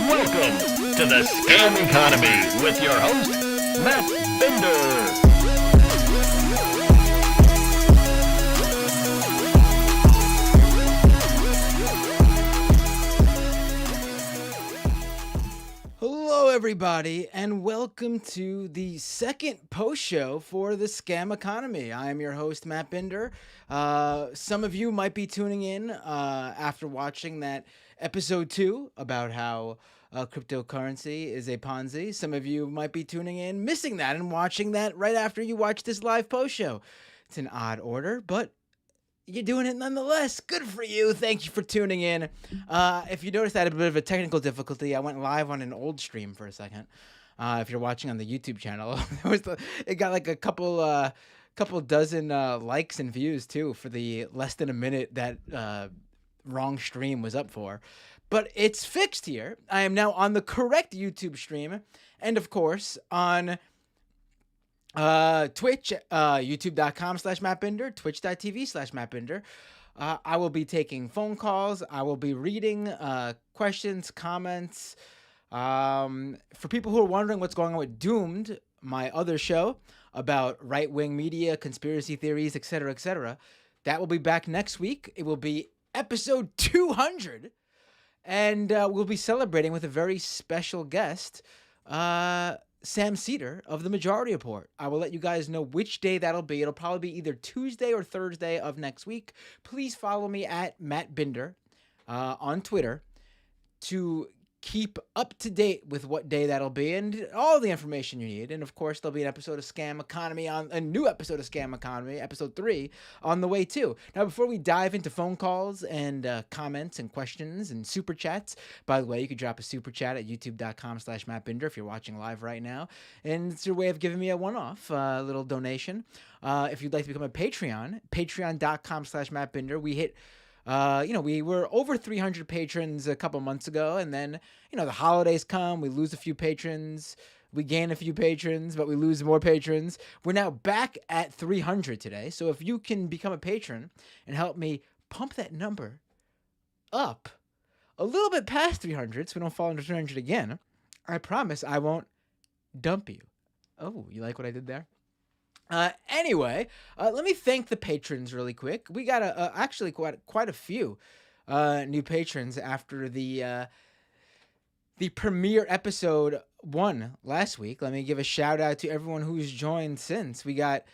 Welcome to the Scam Economy with your host, Matt Bender. Hello, everybody, and welcome to the second post show for the Scam Economy. I am your host, Matt Bender. Some of you might be tuning in after watching that episode 2 about how cryptocurrency is a Ponzi. Some of you might be tuning in, missing that, and watching that right after you watch this live post show. It's an odd order, but you're doing it nonetheless. Good for you. Thank you for tuning in. If you noticed, I had a bit of a technical difficulty. I went live on an old stream for a second. If you're watching on the YouTube channel, it got like a couple dozen likes and views too for the less than a minute that wrong stream was up for. But it's fixed here. I am now on the correct YouTube stream, and of course on Twitch, youtube.com/MattBender, twitch.tv/MattBender. I will be taking phone calls. I will be reading questions, comments. For people who are wondering what's going on with Doomed, my other show about right-wing media, conspiracy theories, etc., that will be back next week. It will be episode 200, and we'll be celebrating with a very special guest, Sam Cedar of The Majority Report. I will let you guys know which day that'll be. It'll probably be either Tuesday or Thursday of next week. Please follow me at Matt Binder on Twitter to keep up to date with what day that'll be and all the information you need. And of course, there'll be an episode of Scam Economy a new episode of Scam Economy, episode 3, on the way too. Now, before we dive into phone calls and comments and questions and super chats, by the way, you could drop a super chat at youtube.com/MattBinder if you're watching live right now. And it's your way of giving me a one-off little donation. If you'd like to become a Patreon, patreon.com/MattBinder. We hit we were over 300 patrons a couple months ago, and then, the holidays come, we lose a few patrons, we gain a few patrons, but we lose more patrons. We're now back at 300 today, so if you can become a patron and help me pump that number up a little bit past 300 so we don't fall under 300 again, I promise I won't dump you. Oh, you like what I did there? Anyway, let me thank the patrons really quick. We got actually quite a few new patrons after the premiere episode 1 last week. Let me give a shout out to everyone who's joined since. We got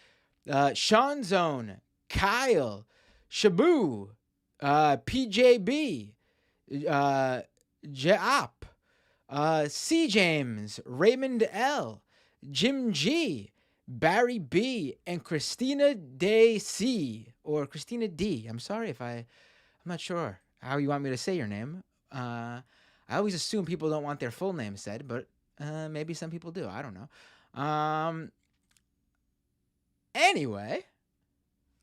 Sean Zone, Kyle, Shabu, PJB, Jaap, C James, Raymond L, Jim G, Barry B, and Christina Day C, or Christina D. I'm sorry if I'm not sure how you want me to say your name. I always assume people don't want their full name said, but maybe some people do. I don't know. Anyway,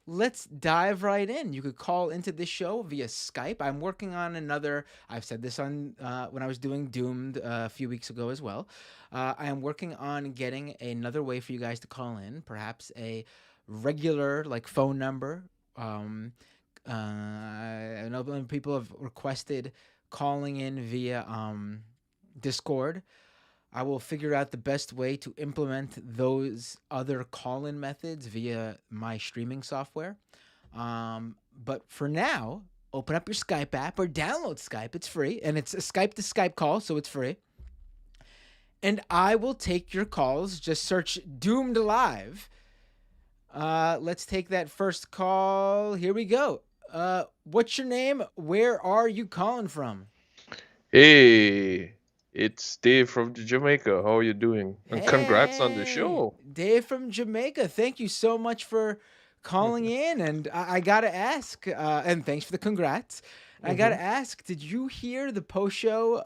let's dive right in. You could call into this show via Skype. I'm working on another. I've said this on when I was doing Doomed a few weeks ago as well. I am working on getting another way for you guys to call in, perhaps a regular phone number. I know people have requested calling in via Discord. I will figure out the best way to implement those other call-in methods via my streaming software. But for now, open up your Skype app or download Skype. It's free, and it's a Skype-to-Skype call, so it's free. And I will take your calls. Just search Doomed Live. Let's take that first call. Here we go. What's your name? Where are you calling from? Hey, it's Dave from Jamaica. How are you doing? And congrats on the Hey, show. Dave from Jamaica. Thank you so much for calling in. And I got to ask, and thanks for the congrats. I got to ask, did you hear the post show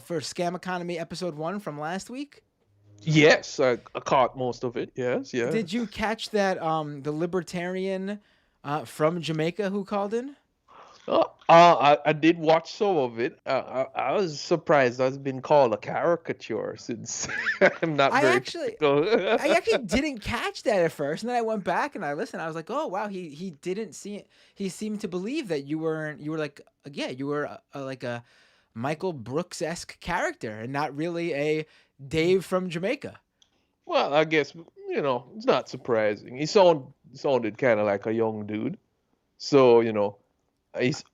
for Scam Economy episode 1 from last week? Yes, I caught most of it. Yes, yes. Did you catch that the libertarian from Jamaica who called in? I did watch some of it. I was surprised I was being called a caricature since I'm not very critical. I actually didn't catch that at first, and then I went back and I listened. I was like, oh wow, he didn't see it. He seemed to believe that you were like a Michael Brooks-esque character and not really a Dave from Jamaica. Well, I guess it's not surprising. He sounded kind of like a young dude. So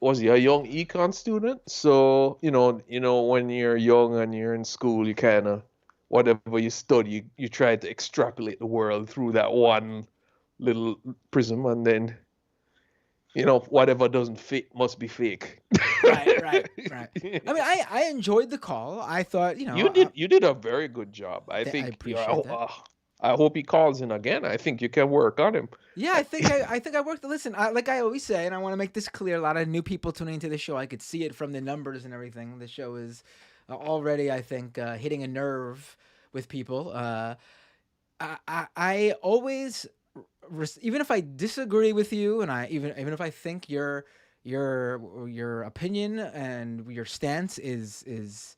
was he a young econ student? So when you're young and you're in school, you kind of whatever you study, you try to extrapolate the world through that one little prism, and then whatever doesn't fit must be fake. Right. I mean, I enjoyed the call. I thought, you did a very good job. I think. I appreciate that. I hope he calls in again. I think you can work on him. Yeah, I think I worked. Listen, like I always say, and I want to make this clear. A lot of new people tuning into the show. I could see it from the numbers and everything. The show is already, I think, hitting a nerve with people. I always, even if I disagree with you, and even if I think your opinion and your stance is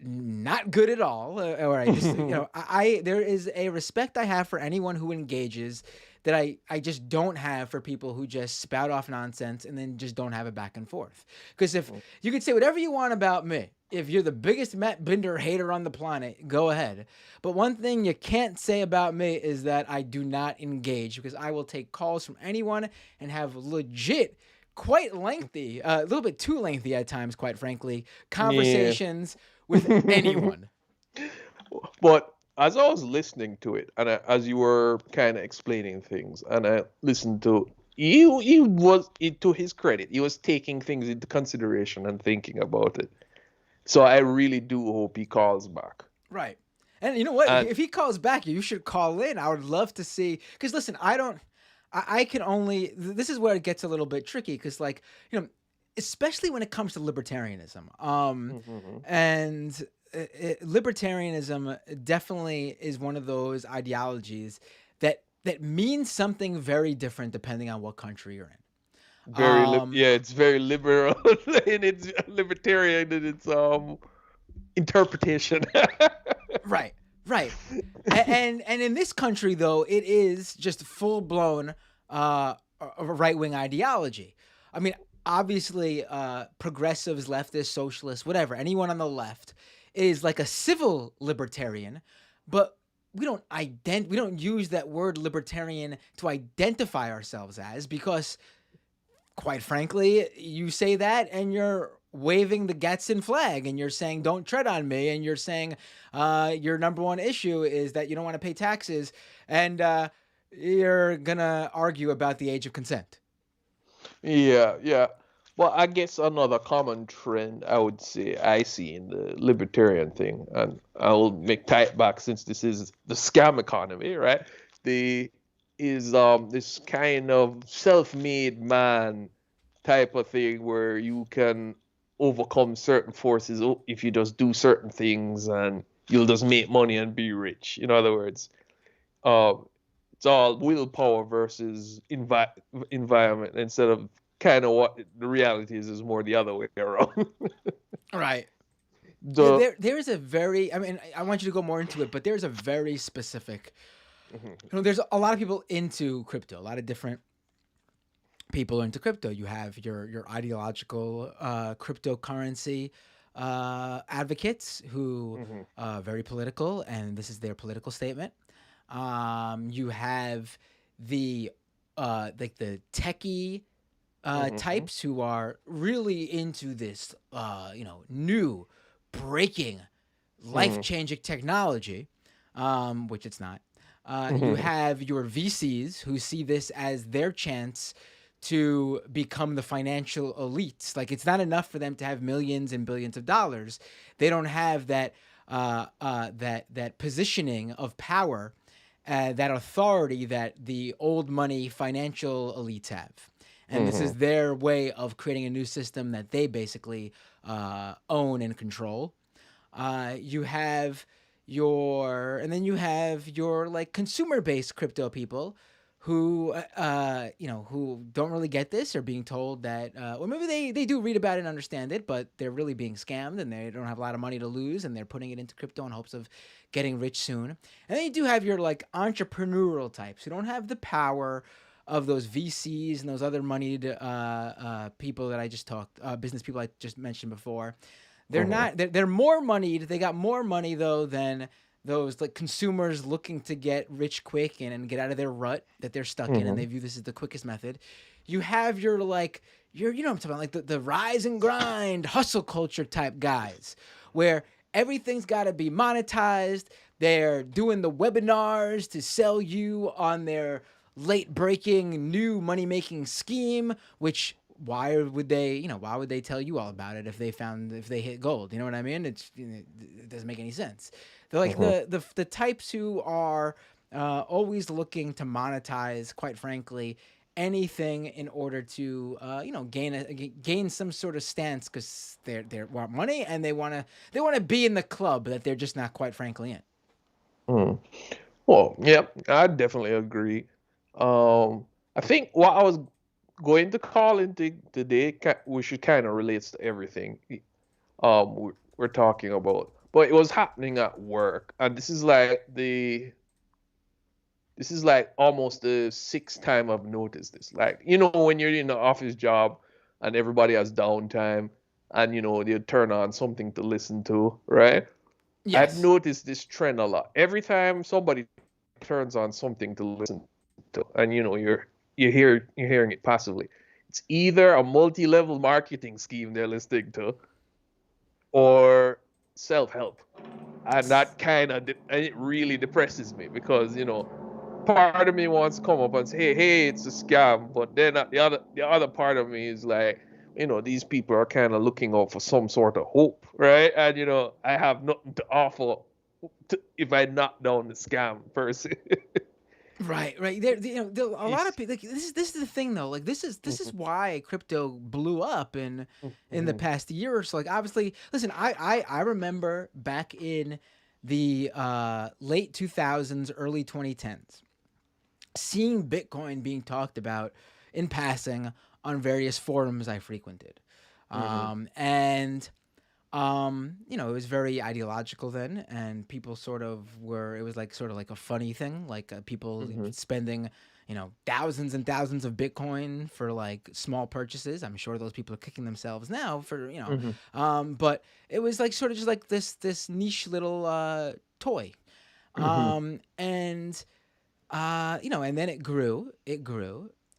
not good at all, or I just I there is a respect I have for anyone who engages that I just don't have for people who just spout off nonsense and then just don't have a back and forth. Because if you could say whatever you want about me, if you're the biggest Matt Binder hater on the planet, go ahead. But one thing you can't say about me is that I do not engage, because I will take calls from anyone and have legit, quite lengthy, a little bit too lengthy at times, quite frankly, conversations with anyone. But as I was listening to it, and as you were kind of explaining things, and I listened to to his credit, he was taking things into consideration and thinking about it. So I really do hope he calls back. Right. And you know what? If he calls back, you should call in. I would love to see, because listen, I can only, this is where it gets a little bit tricky, because especially when it comes to libertarianism. And libertarianism definitely is one of those ideologies that means something very different depending on what country you're in. It's very liberal in its libertarian in its interpretation. Right. And in this country, though, it is just full blown right wing ideology. I mean, obviously, progressives, leftists, socialists, whatever, anyone on the left is like a civil libertarian, but we don't use that word libertarian to identify ourselves as, because quite frankly, you say that and you're waving the Gadsden flag and you're saying, don't tread on me. And you're saying your number one issue is that you don't want to pay taxes, and you're going to argue about the age of consent. Yeah. Well, I guess another common trend I would say I see in the libertarian thing, and I'll make tie it back since this is the scam economy, right? This kind of self-made man type of thing where you can overcome certain forces if you just do certain things, and you'll just make money and be rich. In other words, it's all willpower versus environment, instead of kind of what the reality is more the other way around. Right. There is a very, I mean, I want you to go more into it, but there's a very specific, there's a lot of people into crypto, a lot of different people are into crypto. You have your ideological cryptocurrency advocates who are very political, and this is their political statement. You have the techie types who are really into this, new, breaking, life-changing technology, which it's not. You have your VCs who see this as their chance to become the financial elites. Like, it's not enough for them to have millions and billions of dollars. They don't have that positioning of power, that authority that the old money financial elites have. And this is their way of creating a new system that they basically own and control. You have your like consumer-based crypto people who who don't really get this, or being told that, or maybe they do read about it and understand it, but they're really being scammed and they don't have a lot of money to lose, and they're putting it into crypto in hopes of getting rich soon. And then you do have your like entrepreneurial types who don't have the power of those VCs and those other moneyed people that I just business people I just mentioned before, They're not. They're more moneyed. They got more money though than those like consumers looking to get rich quick and get out of their rut that they're stuck in, and they view this as the quickest method. You have your you know what I'm talking about, like the rise and grind hustle culture type guys, where everything's got to be monetized. They're doing the webinars to sell you on their late breaking new money making scheme, which why would they tell you all about it if they hit gold? You know what I mean? It doesn't make any sense. They're like the types who are always looking to monetize, quite frankly, anything in order to gain some sort of stance, because they want money and they want to be in the club that they're just not, quite frankly, in. Well, yeah, I definitely agree. I think what I was going to call into today, which kind of relates to everything we're talking about, but it was happening at work, and this is like almost the sixth time I've noticed this. Like, when you're in an office job and everybody has downtime, and they turn on something to listen to, right? Yes. I've noticed this trend a lot. Every time somebody turns on something to listen to, and you're hearing it passively, it's either a multi-level marketing scheme they're listening to, or self-help, and that it really depresses me, because part of me wants to come up and say, hey, it's a scam, but then the other part of me is like, these people are kind of looking out for some sort of hope, right? And I have nothing to offer if I knock down the scam person. Right. There a lot of people. Like, this is the thing though. Like this is why crypto blew up in the past year or so. Like, obviously, listen. I remember back in the late 2000s, early 2010s, seeing Bitcoin being talked about in passing on various forums I frequented, and it was very ideological then, and people it was like sort of like a funny thing, like people spending, thousands and thousands of Bitcoin for like small purchases. I'm sure those people are kicking themselves now for, but it was like sort of just like this niche little toy. And then it grew,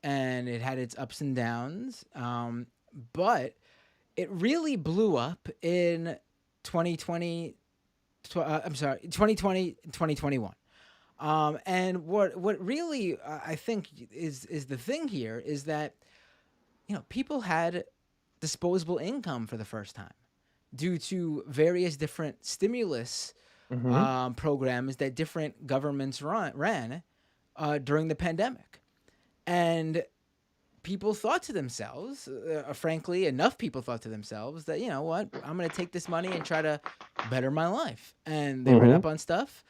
and it had its ups and downs. But it really blew up in 2020, 2021. And what really I think is the thing here is that, people had disposable income for the first time due to various different stimulus programs that different governments ran during the pandemic. And people thought to themselves, frankly, enough people thought to themselves that, what, I'm going to take this money and try to better my life. And they read up on stuff.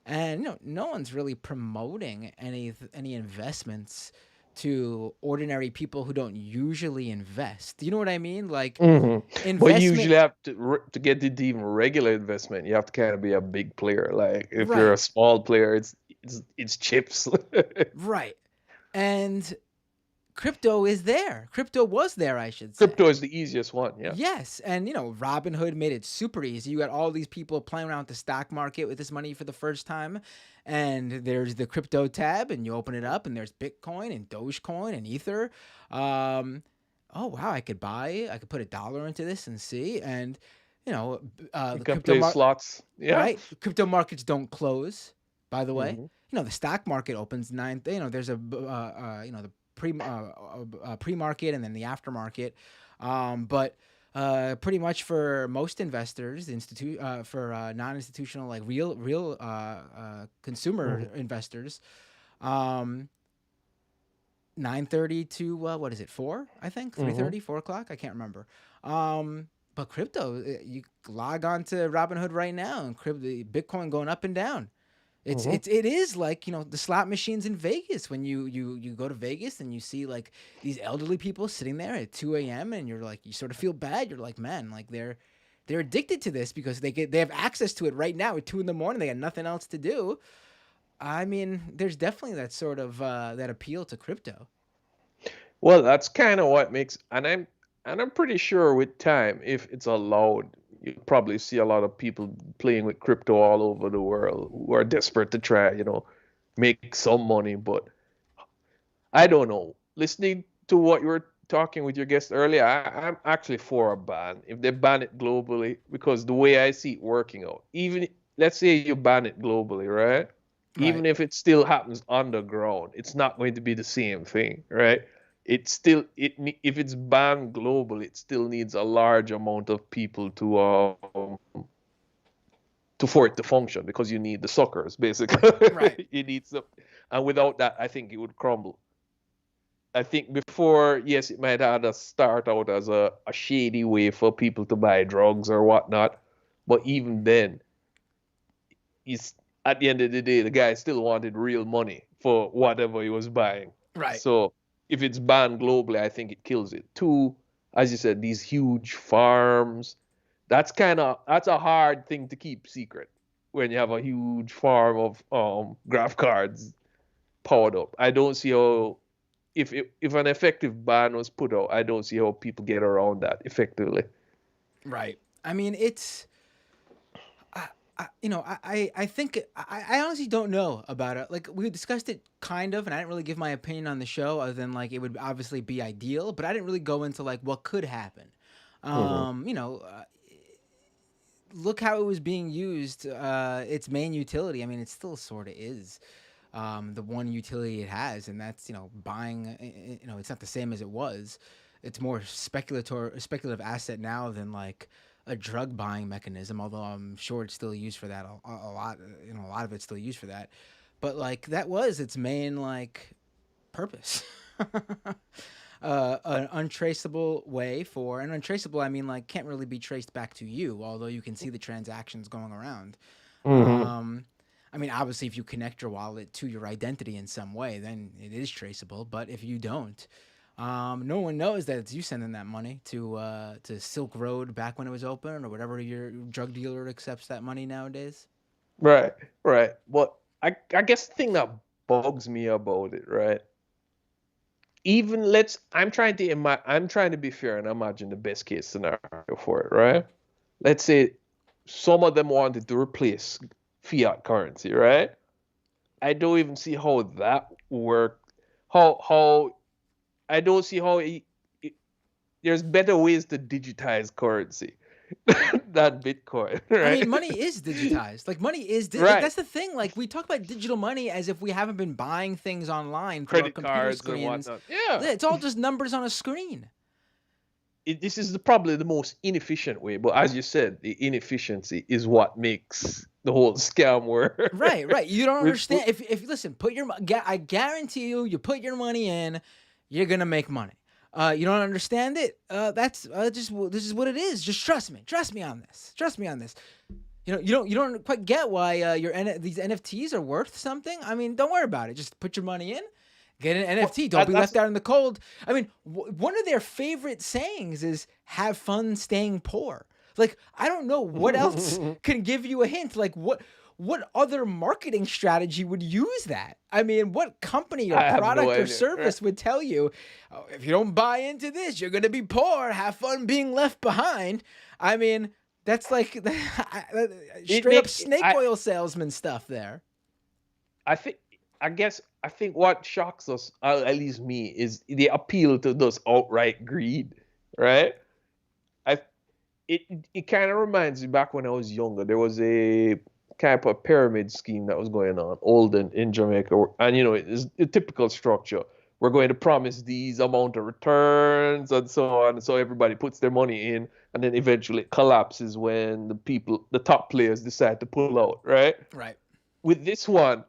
And, no one's really promoting any investments to ordinary people who don't usually invest. Do you know what I mean? Like, investment. But you usually have to get into even regular investment, you have to kind of be a big player. Like, if you're a small player, it's chips. Right. And crypto is there. Crypto was there, I should say. Crypto is the easiest one, yeah. Yes, and Robinhood made it super easy. You got all these people playing around with the stock market with this money for the first time, and there's the crypto tab, and you open it up, and there's Bitcoin and Dogecoin and Ether. Oh wow, I could put $1 into this and see, and the crypto slots, yeah. Right, crypto markets don't close, by the way. The stock market opens 9. There's a the pre-market and then the aftermarket, but pretty much for most investors, for non-institutional, like real consumer investors, 9:30 to what is it, 4? I think 3:30, 4 o'clock. I can't remember. But crypto, you log on to Robinhood right now, and Bitcoin going up and down. It is like, the slot machines in Vegas. When you go to Vegas and you see like these elderly people sitting there at 2 a.m. and you're like, you sort of feel bad. You're like, man, like they're addicted to this because they have access to it right now at 2 a.m. They got nothing else to do. I mean, there's definitely that sort of that appeal to crypto. Well, that's kind of what makes, and I'm pretty sure with time, if it's allowed, you probably see a lot of people playing with crypto all over the world who are desperate to try, make some money. But I don't know. Listening to what you were talking with your guest earlier, I'm actually for a ban. If they ban it globally, because the way I see it working out, even let's say you ban it globally, right? Right. Even if it still happens underground, it's not going to be the same thing, right? If it's banned globally, it still needs a large amount of people to for it to function, because you need the suckers basically. Right. You need some, and without that, I think it would crumble. I think before, yes, it might have to start out as a shady way for people to buy drugs or whatnot, but even then, he's at the end of the day, the guy still wanted real money for whatever he was buying. Right. So if it's banned globally, I think it kills it. Two, as you said, these huge farms, that's a hard thing to keep secret when you have a huge farm of graph cards powered up. I don't see how, if an effective ban was put out, I don't see how people get around that effectively. Right. I mean, it's. I think I honestly don't know about it. Like, we discussed it kind of, and I didn't really give my opinion on the show, other than like it would obviously be ideal, but I didn't really go into like what could happen. Mm-hmm. Look how it was being used. Its main utility. I mean, it still sort of is. The one utility it has, and that's buying. It's not the same as it was. It's more speculative asset now than like a drug buying mechanism. Although I'm sure it's still used for that a lot. A lot of it's still used for that. But like that was its main like purpose. An untraceable way for, and untraceable, I mean like can't really be traced back to you, although you can see the transactions going around. Mm-hmm. I mean, obviously, if you connect your wallet to your identity in some way, then it is traceable. But if you don't, no one knows that it's you sending that money to Silk Road back when it was open, or whatever your drug dealer accepts that money nowadays. Right, right. But I guess the thing that bugs me about it, right? Even I'm trying to be fair and imagine the best case scenario for it, right? Let's say some of them wanted to replace fiat currency, right? I don't even see how that work. How I don't see how there's better ways to digitize currency than Bitcoin, I mean, right? money is digitized. Like, money is like, Right. that's the thing. Like, we talk about digital money as if we haven't been buying things online through our Credit computer cards and screens. whatnot. Yeah. Yeah, it's all just numbers on a screen. This is probably the most inefficient way, but as you said, the inefficiency is what makes the whole scam work. Right, right. You don't With- understand. If listen, I guarantee you put your money in, you're gonna make money. You don't understand it? That's just this is what it is. Just trust me. Trust me on this. Trust me on this. You don't quite get why these NFTs are worth something. I mean, don't worry about it. Just put your money in. Get an NFT. Don't be left out in the cold. I mean, one of their favorite sayings is "Have fun staying poor." Like, I don't know what else can give you a hint. Like, what other marketing strategy would use that? I mean, what company or I have no product or idea. service would tell you, oh, if you don't buy into this, you're gonna be poor. Have fun being left behind. I mean, that's like straight up snake oil salesman stuff there. I think what shocks us, at least me, is the appeal to those outright greed, right? I it kind of reminds me back when I was younger. There was a kind of pyramid scheme that was going on, old in Jamaica, and it's a typical structure. We're going to promise these amount of returns and so on, so everybody puts their money in, and then eventually it collapses when the top players decide to pull out, right? Right. With this one,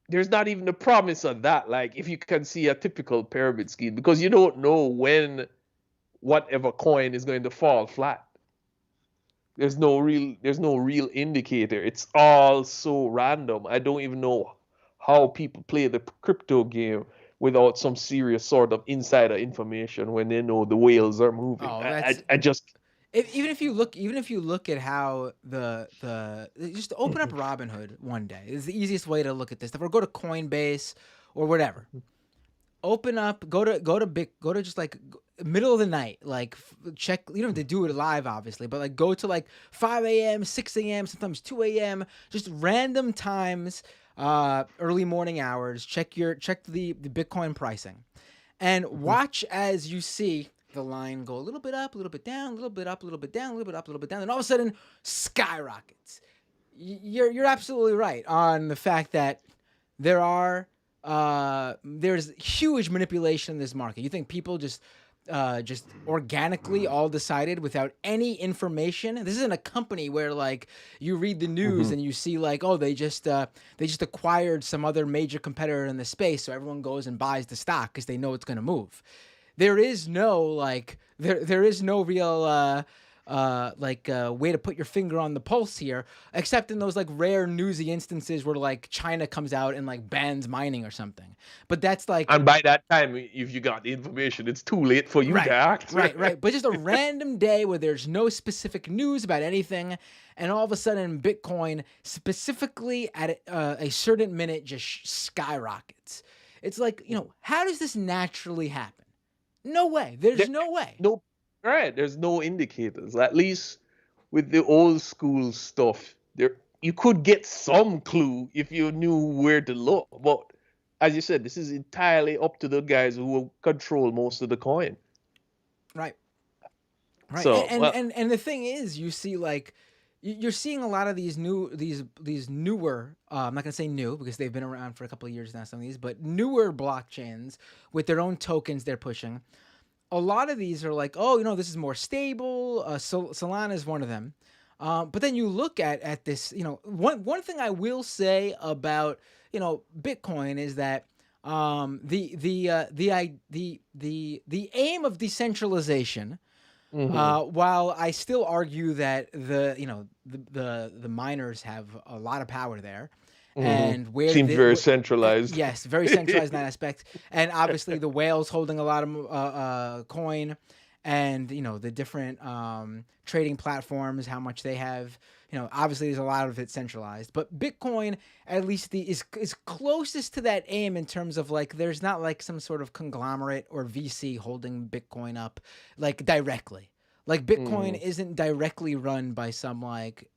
there's not even a promise on that. Like, if you can see a typical pyramid scheme, because you don't know when whatever coin is going to fall flat. There's no real indicator. It's all so random. I don't even know how people play the crypto game without some serious sort of insider information when they know the whales are moving. Oh, I just even if you look at how the just open up Robinhood one day is the easiest way to look at this stuff, or go to Coinbase or whatever. Open up, go to just like middle of the night, like check, you don't have to do it live, obviously, but like go to like 5 a.m., 6 a.m., sometimes 2 a.m., just random times, early morning hours, check the Bitcoin pricing and watch as you see the line go a little bit up, a little bit down, a little bit up, a little bit down, a little bit up, a little bit down, and all of a sudden skyrockets. You're absolutely right on the fact that there's huge manipulation in this market. You think people just organically all decided without any information? This isn't a company where like you read the news and you see like, oh, they just acquired some other major competitor in the space, so everyone goes and buys the stock because they know it's going to move. There is no like there is no real way to put your finger on the pulse here, except in those like rare newsy instances where like China comes out and like bans mining or something. But that's like, And by that time, if you got the information, it's too late for you to act. Right. But just a random day where there's no specific news about anything, and all of a sudden Bitcoin, specifically at a certain minute, just skyrockets. It's like, how does this naturally happen? No way. There's no way. No, right. There's no indicators. At least with the old school stuff, you could get some clue if you knew where to look. But as you said, this is entirely up to the guys who control most of the coin. Right. So, and the thing is, you see like you're seeing a lot of these newer, I'm not gonna say new because they've been around for a couple of years now, some of these, but newer blockchains with their own tokens they're pushing. A lot of these are like, oh, this is more stable. Solana is one of them. But then you look at this, one thing I will say about Bitcoin is that the aim of decentralization. While I still argue that the miners have a lot of power there, and where seems very centralized. Yes, very centralized in that aspect. And obviously the whale's holding a lot of coin, and the different trading platforms, how much they have. Obviously there's a lot of it centralized, but Bitcoin at least is closest to that aim in terms of like there's not like some sort of conglomerate or VC holding Bitcoin up like directly. Like Bitcoin isn't directly run by some like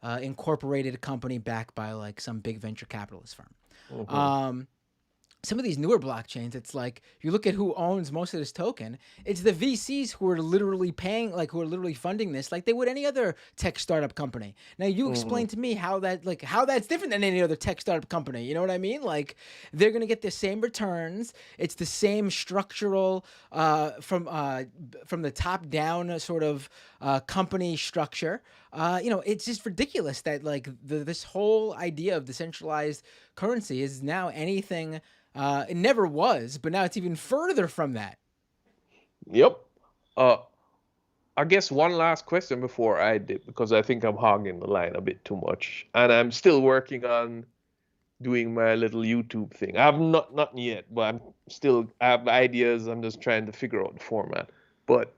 incorporated company backed by like some big venture capitalist firm. Some of these newer blockchains, it's like you look at who owns most of this token. It's the VCs who are literally paying, like who are literally funding this, like they would any other tech startup company. Now you explain to me how that's different than any other tech startup company. You know what I mean? Like they're gonna get the same returns. It's the same structural from the top down sort of company structure. It's just ridiculous that like this whole idea of decentralized currency is now anything. It never was, but now it's even further from that. Yep. I guess one last question before I dip, because I think I'm hogging the line a bit too much, and I'm still working on doing my little YouTube thing. I have not yet, but I have ideas. I'm just trying to figure out the format. But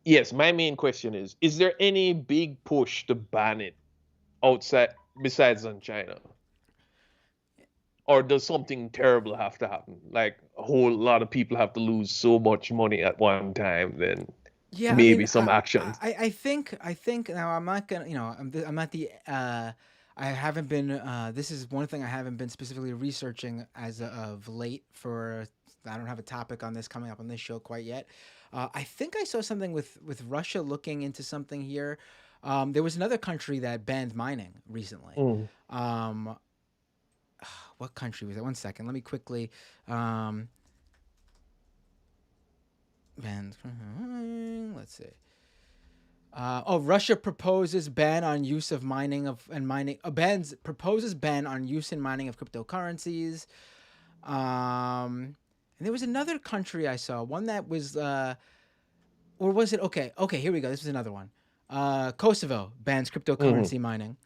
yes, my main question is there any big push to ban it outside besides on China? Or does something terrible have to happen? Like a whole lot of people have to lose so much money at one time, then maybe some actions. I think now I'm not gonna, I'm not the I haven't been this is one thing I haven't been specifically researching as of late I don't have a topic on this coming up on this show quite yet. I think I saw something with Russia looking into something here. There was another country that banned mining recently. What country was that? One second. Let me quickly. Banned. Let's see. Russia proposes ban on use of proposes ban on use and mining of cryptocurrencies. And there was another country I saw, one that was, or was it? Okay, here we go. This was another one. Kosovo bans cryptocurrency mining.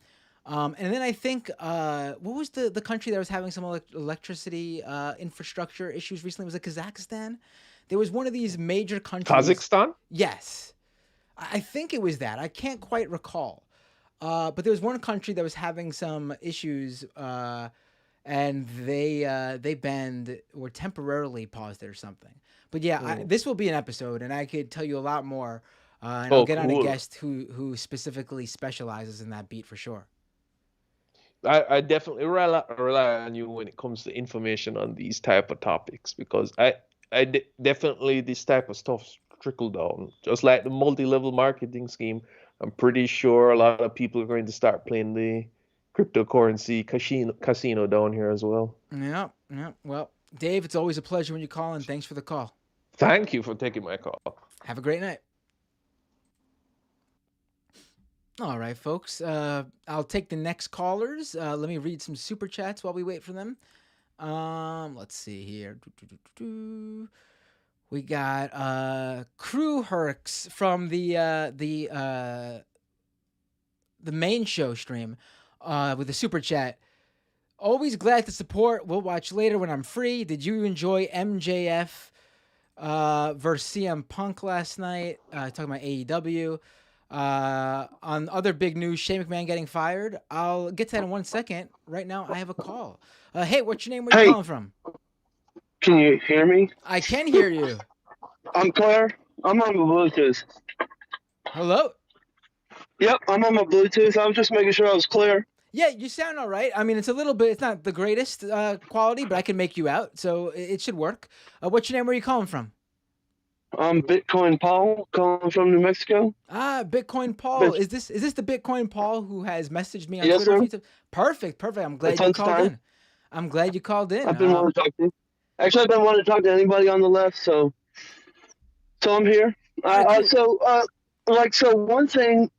And then I think, what was the country that was having some electricity infrastructure issues recently? Was it Kazakhstan? There was one of these major countries. Kazakhstan? Yes. I think it was that. I can't quite recall. But there was one country that was having some issues, and they banned or temporarily paused it or something. But yeah, Mm. this will be an episode, and I could tell you a lot more. And I'll Oh, get on a cool. guest who specifically specializes in that beat for sure. I definitely rely on you when it comes to information on these type of topics because definitely this type of stuff trickle down. Just like the multi-level marketing scheme, I'm pretty sure a lot of people are going to start playing the cryptocurrency casino down here as well. Yeah, yeah. Well, Dave, it's always a pleasure when you call, and thanks for the call. Thank you for taking my call. Have a great night. All right, folks. I'll take the next callers. Let me read some super chats while we wait for them. Let's see here. We got Crew Herx from the main show stream with a super chat. Always glad to support. We'll watch later when I'm free. Did you enjoy MJF versus CM Punk last night? Talking about AEW. On other big news, Shane McMahon getting fired. I'll get to that in 1 second. Right now, I have a call. Hey, what's your name? Where you Hey. calling from? Can you hear me? I can hear you. I'm Claire. I'm on my Bluetooth. Hello? Yep, I'm on my Bluetooth. I was just making sure I was clear. Yeah, you sound all right. I mean, it's a little bit, it's not the greatest quality, but I can make you out, so it should work. What's your name? Where are you calling from? I'm Bitcoin Paul, calling from New Mexico. Bitcoin Paul. Is this the Bitcoin Paul who has messaged me on Yes, Twitter? sir. A few times? Perfect. I'm glad That's you called time. in. I'm glad you called in. I've been wanting to talk to you. Actually, I've been wanting to talk to anybody on the left, so I'm here. Cool. So one thing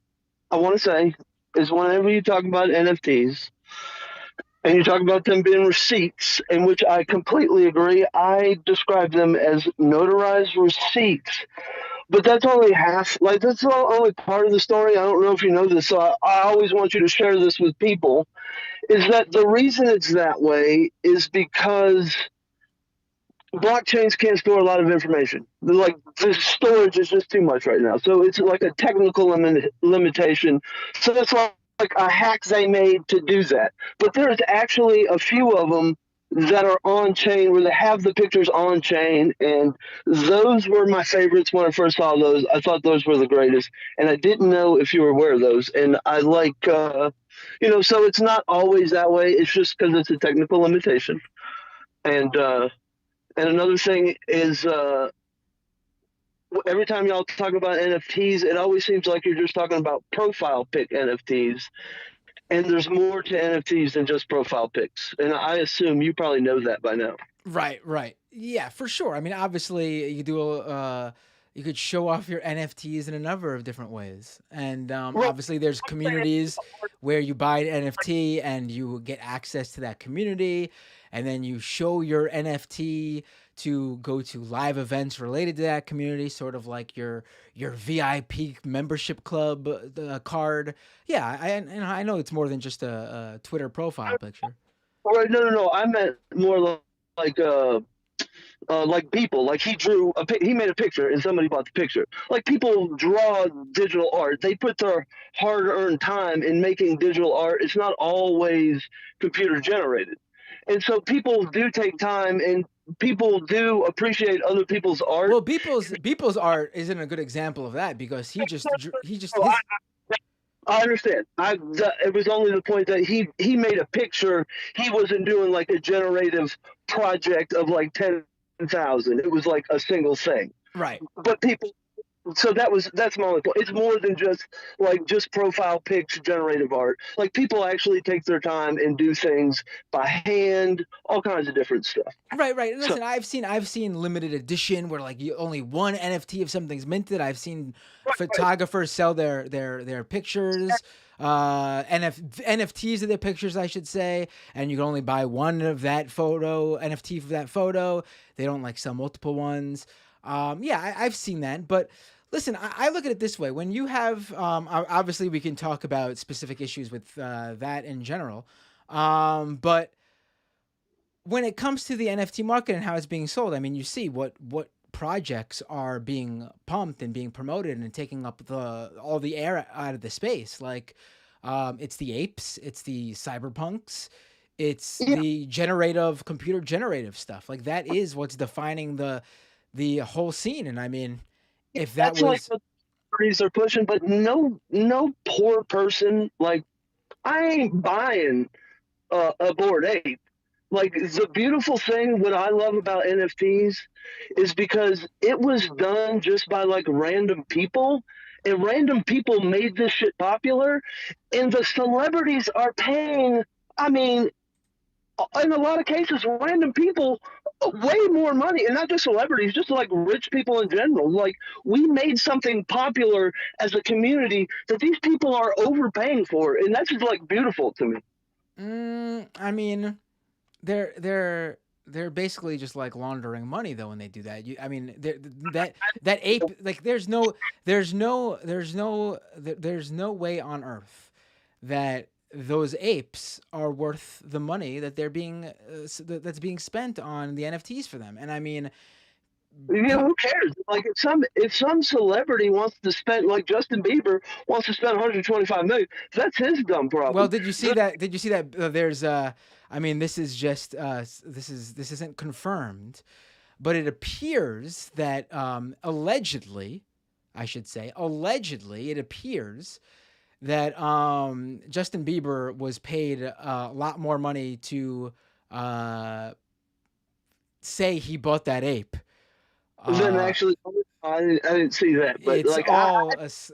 I want to say is whenever you talk about NFTs, and you talk about them being receipts, in which I completely agree. I describe them as notarized receipts. But that's only half, like, that's only part of the story. I don't know if you know this, so I always want you to share this with people, is that the reason it's that way is because blockchains can't store a lot of information. Like, the storage is just too much right now. So it's like a technical limitation. So it's like a hack they made to do that. But there's actually a few of them that are on chain where they have the pictures on chain, and those were my favorites when I first saw those. I thought those were the greatest, and I didn't know if you were aware of those. And I like, so it's not always that way. It's just because it's a technical limitation. And another thing is, every time y'all talk about NFTs, it always seems like you're just talking about profile pic NFTs. And there's more to NFTs than just profile pics. And I assume you probably know that by now. Right. Yeah, for sure. I mean, obviously, you you could show off your NFTs in a number of different ways. And obviously, there's communities where you buy an NFT and you get access to that community, and then you show your NFT to go to live events related to that community, sort of like your VIP membership club card. Yeah, I know it's more than just a Twitter profile picture. Right? No. I meant more like people. Like he made a picture and somebody bought the picture. Like people draw digital art. They put their hard-earned time in making digital art. It's not always computer generated. And so people do take time, and people do appreciate other people's art. Well, Beeple's art isn't a good example of that because he just I understand. It was only the point that he made a picture. He wasn't doing like a generative project of like 10,000. It was like a single thing. Right. But people. So that's my only point. It's more than just profile pics, generative art. Like people actually take their time and do things by hand, all kinds of different stuff. Right. Listen, I've seen limited edition where like only one NFT of something's minted. I've seen photographers sell their pictures, NFTs of their pictures, I should say, and you can only buy one of that photo, NFT for that photo. They don't like sell multiple ones. I've seen that, but listen, I look at it this way. When you have, obviously we can talk about specific issues with that in general, but when it comes to the NFT market and how it's being sold, I mean, you see what projects are being pumped and being promoted and taking up all the air out of the space. Like, it's the apes, it's the cyberpunks, It's Yeah. the computer generative stuff. Like that is what's defining the whole scene. And I mean, if that That's like was what parties are pushing, but no poor person, like, I ain't buying a Bored Ape. Like, the beautiful thing, what I love about NFTs is because it was done just by like random people, and random people made this shit popular, and the celebrities are paying. I mean, in a lot of cases, random people way more money, and not just celebrities, just like rich people in general. Like, we made something popular as a community that these people are overpaying for, and that's just like beautiful to me. I mean, they're basically just like laundering money though when they do that. I mean, that ape, like there's no way on earth that those apes are worth the money that they're being that's being spent on the NFTs for them. And I mean, You know, who cares? Like, if some celebrity wants to spend, like Justin Bieber wants to spend 125 million, that's his dumb problem. well, did you see that? Did you see that? There's I mean, this is just this isn't confirmed, but it appears that allegedly, I should say, allegedly, it appears that Justin Bieber was paid a lot more money to say he bought that ape. Then actually, I didn't see that, but It's like,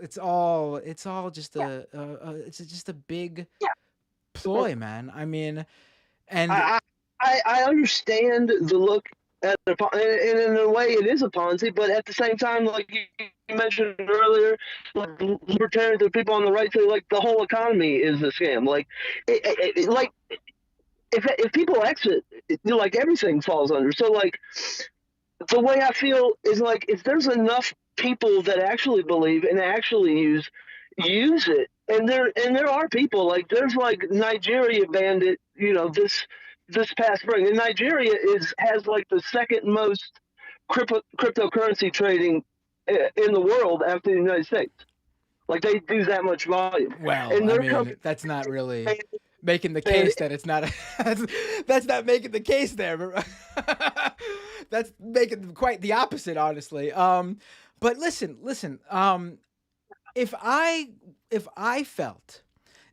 it's all just it's just a big ploy, man. I mean, and I understand the look at the and in a way it is a Ponzi, but at the same time, like you mentioned earlier, like libertarians and people on the right say like the whole economy is a scam. Like, like if people exit, like everything falls under. So like the way I feel is like if there's enough people that actually believe and actually use it, and there are people like there's like Nigeria banned it, you know, this past spring, and Nigeria has like the second most cryptocurrency trading in the world after the United States. Like, they do that much volume, well, and I they're mean, that's not really making the case that it's not that's not making the case there. That's making quite the opposite, honestly. But listen, if I felt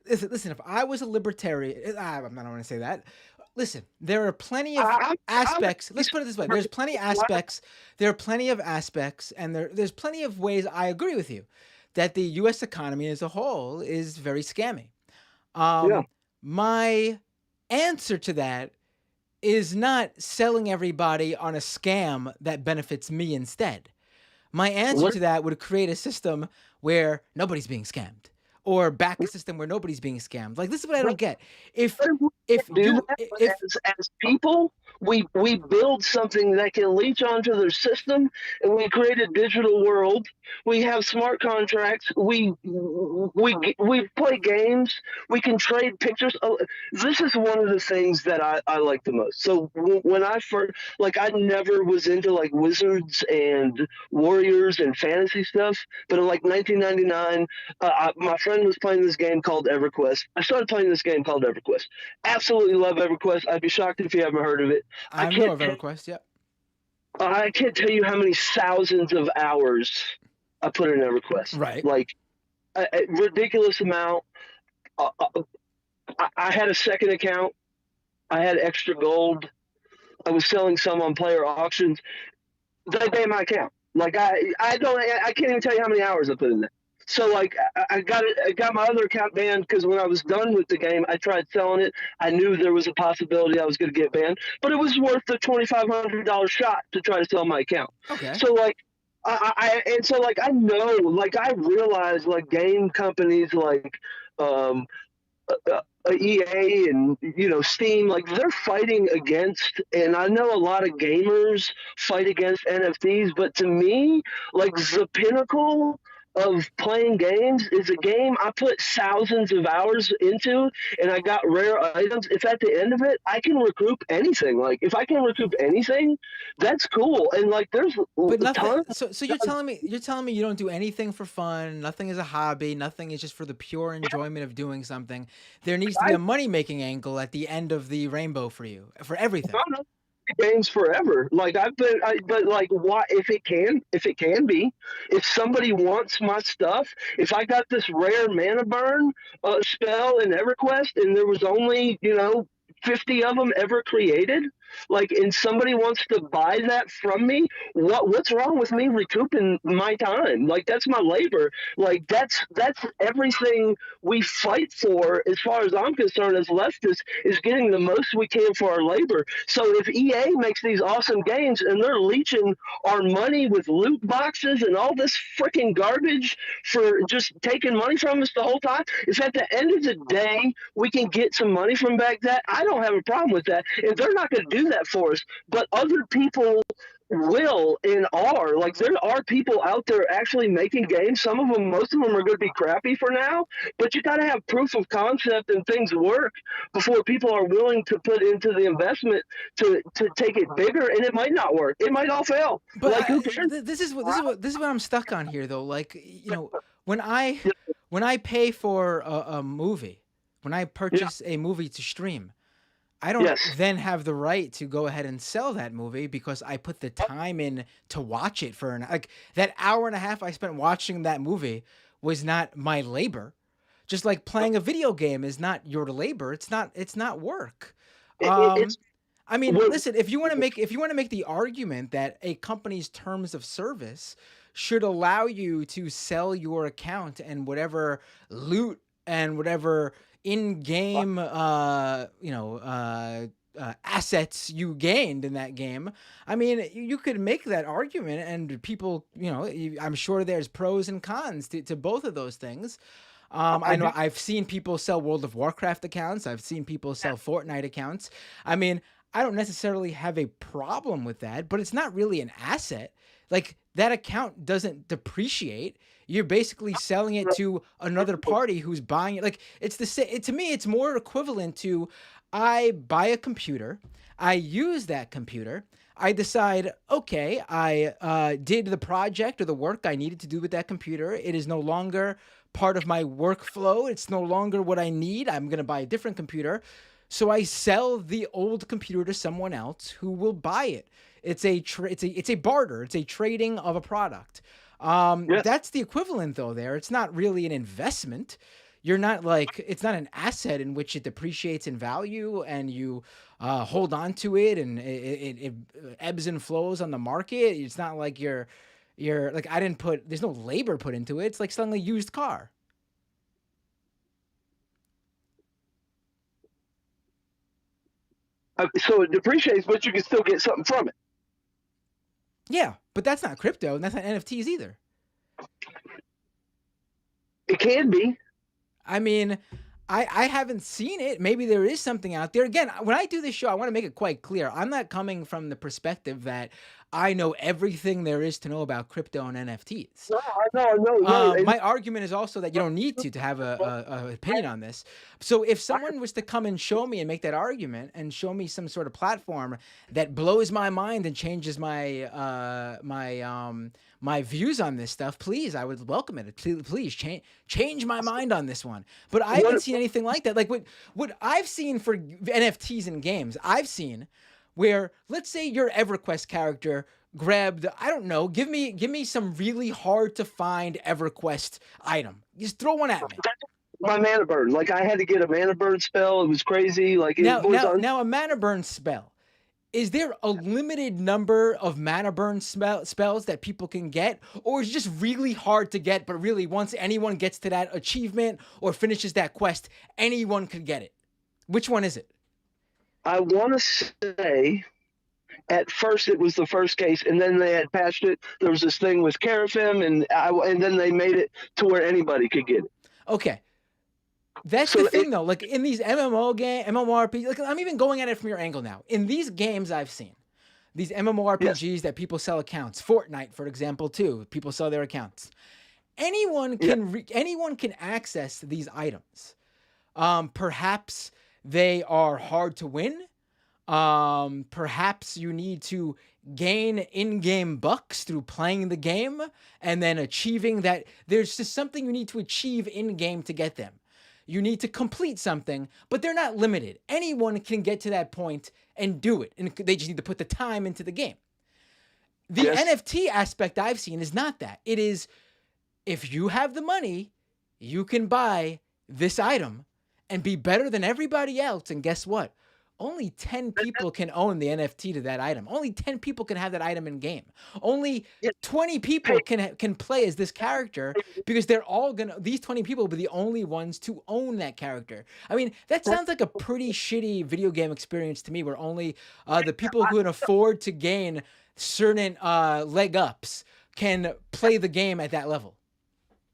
listen, if I was a libertarian, I'm not going to say that. Listen, there are plenty of aspects. Let's put it this way: there's plenty aspects. There are plenty of aspects, and there's plenty of ways I agree with you that the U.S. economy as a whole is very scammy. Yeah. My answer to that is not selling everybody on a scam that benefits me instead. My answer to that would create a system where nobody's being scammed, or back a system where nobody's being scammed. Like, this is what I don't get. If as people, we build something that can leech onto their system, and we create a digital world. We have smart contracts. We play games. We can trade pictures. This is one of the things that I like the most. So when I first, like, I never was into like wizards and warriors and fantasy stuff, but in like 1999, my friend was playing this game called EverQuest. I started playing this game called EverQuest. Absolutely love EverQuest. I'd be shocked if you haven't heard of it. I know of EverQuest, yep. I can't tell you how many thousands of hours I put in EverQuest. Right. Like, a ridiculous amount. I had a second account. I had extra gold. I was selling some on player auctions. They pay my account. Like, I can't even tell you how many hours I put in there. So like I got my other account banned because when I was done with the game, I tried selling it. I knew there was a possibility I was going to get banned, but it was worth the $2,500 shot to try to sell my account. Okay. So like I know, like, I realize like game companies like EA and, you know, Steam, like, they're fighting against, and I know a lot of gamers fight against NFTs, but to me, like, the pinnacle of playing games is a game I put thousands of hours into and I got rare items. If at the end of it I can recoup anything, like if I can recoup anything, that's cool. And like there's But nothing. tons. So you're telling me you don't do anything for fun. Nothing is a hobby. Nothing is just for the pure enjoyment of doing something. There needs to be a money making angle at the end of the rainbow for you for everything. Games forever. Like but like, why? If it can be, if somebody wants my stuff, if I got this rare mana burn spell in EverQuest, and there was only 50 of them ever created, like, and somebody wants to buy that from me, what's wrong with me recouping my time? Like, that's my labor. Like, that's everything we fight for, as far as I'm concerned, as leftists, is getting the most we can for our labor. So if EA makes these awesome games and they're leeching our money with loot boxes and all this freaking garbage for just taking money from us the whole time, if at the end of the day we can get some money from back that, I don't have a problem with that. And they're not going to do that for us, but other people will and are. Like, there are people out there actually making games. Some of them, most of them, are going to be crappy for now, but you got to have proof of concept and things work before people are willing to put into the investment to take it bigger. And it might not work, it might all fail. But like, who cares? this is what I'm stuck on here, though. Like, when I pay for a movie, when I purchase a movie to stream, I don't then have the right to go ahead and sell that movie because I put the time in to watch it for like that hour and a half I spent watching that movie was not my labor. Just like playing a video game is not your labor. It's not work. I mean, listen, if you want to make the argument that a company's terms of service should allow you to sell your account and whatever loot and whatever in-game assets you gained in that game, I mean, you could make that argument, and people, I'm sure there's pros and cons to both of those things. I know I've seen people sell World of Warcraft accounts. I've seen people sell Fortnite accounts. I mean, I don't necessarily have a problem with that, but it's not really an asset. Like, that account doesn't depreciate. You're basically selling it to another party who's buying it. Like, it's to me, it's more equivalent to, I buy a computer, I use that computer, I decide, okay, I did the project or the work I needed to do with that computer. It is no longer part of my workflow. It's no longer what I need. I'm going to buy a different computer. So I sell the old computer to someone else who will buy it. It's a barter. It's a trading of a product. That's the equivalent, though. There, it's not really an investment. You're not like, it's not an asset in which it depreciates in value and you hold on to it and it ebbs and flows on the market. It's not like you're like, there's no labor put into it. It's like selling a used car. So it depreciates, but you can still get something from it. Yeah, but that's not crypto, and that's not NFTs either. It can be. I mean, I haven't seen it. Maybe there is something out there. Again, when I do this show, I want to make it quite clear. I'm not coming from the perspective that I know everything there is to know about crypto and NFTs. No. My argument is also that you don't need to have a opinion on this. So if someone was to come and show me and make that argument and show me some sort of platform that blows my mind and changes my my views on this stuff, please, I would welcome it. Please change my mind on this one. But I haven't seen anything like that. Like what I've seen for NFTs in games, I've seen where, let's say your EverQuest character grabbed, I don't know, give me some really hard to find EverQuest item. Just throw one at me. My mana burn. Like, I had to get a mana burn spell. It was crazy. Like, now a mana burn spell. Is there a limited number of mana burn spells that people can get? Or is it just really hard to get, but really once anyone gets to that achievement or finishes that quest, anyone could get it? Which one is it? I want to say at first it was the first case, and then they had patched it. There was this thing with Carafim, and then they made it to where anybody could get it. Okay. That's the thing, though. Like, in these MMORPGs, like, I'm even going at it from your angle now. In these games I've seen, these MMORPGs that people sell accounts, Fortnite, for example, too, people sell their accounts. anyone can access these items. Perhaps they are hard to win. Perhaps you need to gain in-game bucks through playing the game and then achieving that. There's just something you need to achieve in-game to get them. You need to complete something, but they're not limited. Anyone can get to that point and do it, and they just need to put the time into the game. The NFT aspect I've seen is not that. It is, if you have the money, you can buy this item and be better than everybody else. And guess what? Only 10 people can own the NFT to that item. Only 10 people can have that item in game. Only 20 people can play as this character, because these 20 people will be the only ones to own that character. I mean, that sounds like a pretty shitty video game experience to me, where only the people who can afford to gain certain leg ups can play the game at that level.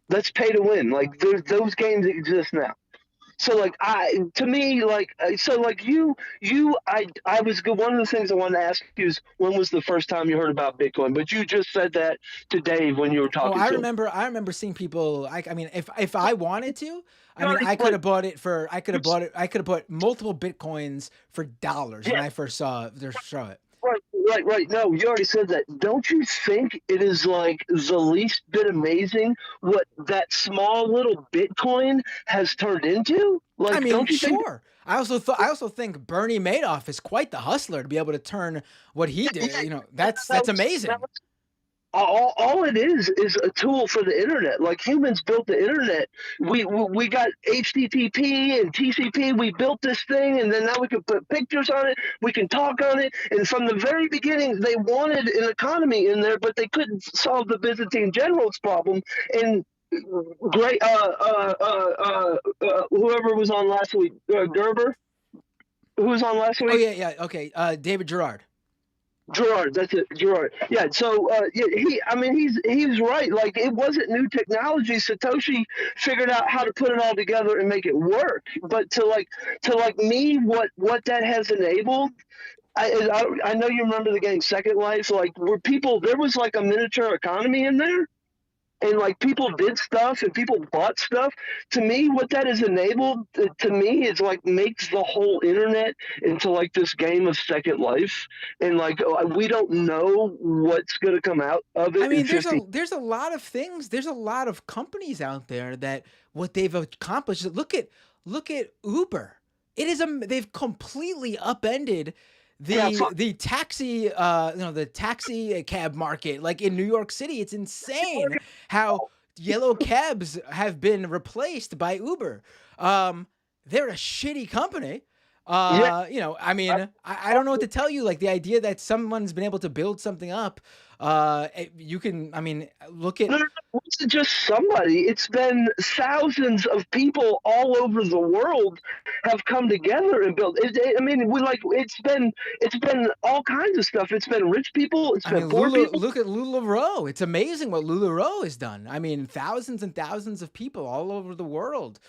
That's pay to win. Like, those games exist now. So like I was one of the things I wanted to ask you is, when was the first time you heard about Bitcoin? But you just said that to Dave when you were talking. I remember seeing people. I mean, if I wanted to, I could have bought it for. I could have bought multiple Bitcoins for dollars when I first saw it. Right. No, you already said that. Don't you think it is like the least bit amazing what that small little Bitcoin has turned into? Like, I mean, don't you sure. I also think Bernie Madoff is quite the hustler to be able to turn what he did. You know, that's amazing. All it is a tool for the internet. Like, humans built the internet. We got HTTP and TCP. We built this thing, and then now we can put pictures on it. We can talk on it. And from the very beginning, they wanted an economy in there, but they couldn't solve the Byzantine generals problem. And great, whoever was on last week, Gerber, who was on last week? Oh yeah, okay. David Gerard. Gerard, that's it, Gerard. Yeah, so he's right. Like, it wasn't new technology. Satoshi figured out how to put it all together and make it work. But to me, what that has enabled, I know you remember the game Second Life, like, where there was like a miniature economy in there. And like, people did stuff and people bought stuff. To me, what that has enabled, is like, makes the whole internet into like this game of Second Life. And like, we don't know what's going to come out of it. I mean, there's a lot of things. There's a lot of companies out there that what they've accomplished. Look at Uber. They've completely upended the taxi the taxi cab market. Like, in New York City, it's insane how yellow cabs have been replaced by Uber. They're a shitty company. I don't know what to tell you. Like, the idea that someone's been able to build something up, look at. No, it wasn't just somebody. It's been thousands of people all over the world have come together and built. It's been all kinds of stuff. It's been rich people. It's been poor people. Look at LuLaRoe. It's amazing what LuLaRoe has done. I mean, thousands and thousands of people all over the world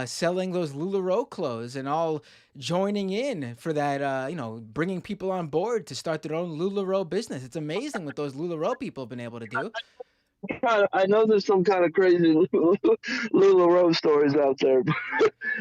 selling those LuLaRoe clothes, and all joining in for that, bringing people on board to start their own LuLaRoe business. It's amazing what those LuLaRoe people have been able to do. I know there's some kind of crazy LuLaRoe stories out there.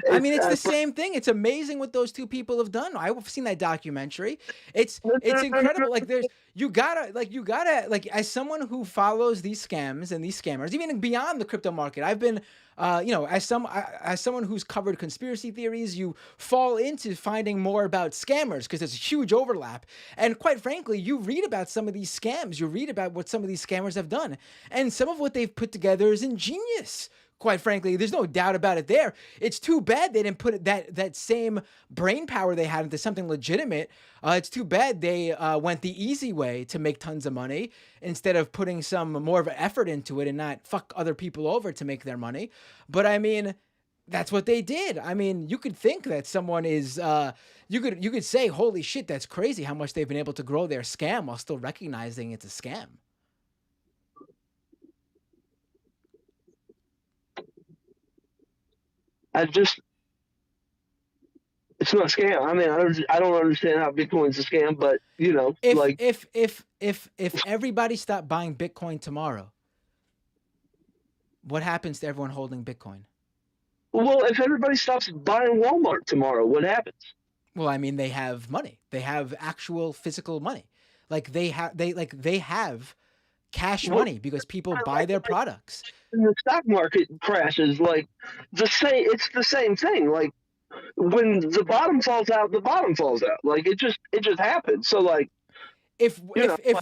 I mean, it's the same thing. It's amazing what those two people have done. I've seen that documentary. It's incredible. Like, you gotta, as someone who follows these scams and these scammers, even beyond the crypto market, I've been, as someone who's covered conspiracy theories, you fall into finding more about scammers because there's a huge overlap. And quite frankly, you read about some of these scams. You read about what some of these scammers have done, and some of what they've put together is ingenious. Quite frankly, there's no doubt about it there. It's too bad they didn't put that same brain power they had into something legitimate. It's too bad they went the easy way to make tons of money instead of putting some more of an effort into it and not fuck other people over to make their money. But I mean, that's what they did. I mean, you could think that someone is, you could say, holy shit, that's crazy how much they've been able to grow their scam while still recognizing it's a scam. It's not a scam. I mean, I don't understand how Bitcoin's a scam, but if everybody stopped buying Bitcoin tomorrow, what happens to everyone holding Bitcoin? Well, if everybody stops buying Walmart tomorrow, what happens? Well, I mean, they have money. They have actual physical money. Like they have cash Well, money because people buy their products. when the stock market crashes, like it's the same thing. Like when the bottom falls out, the bottom falls out. Like it just happens. So like If you know, if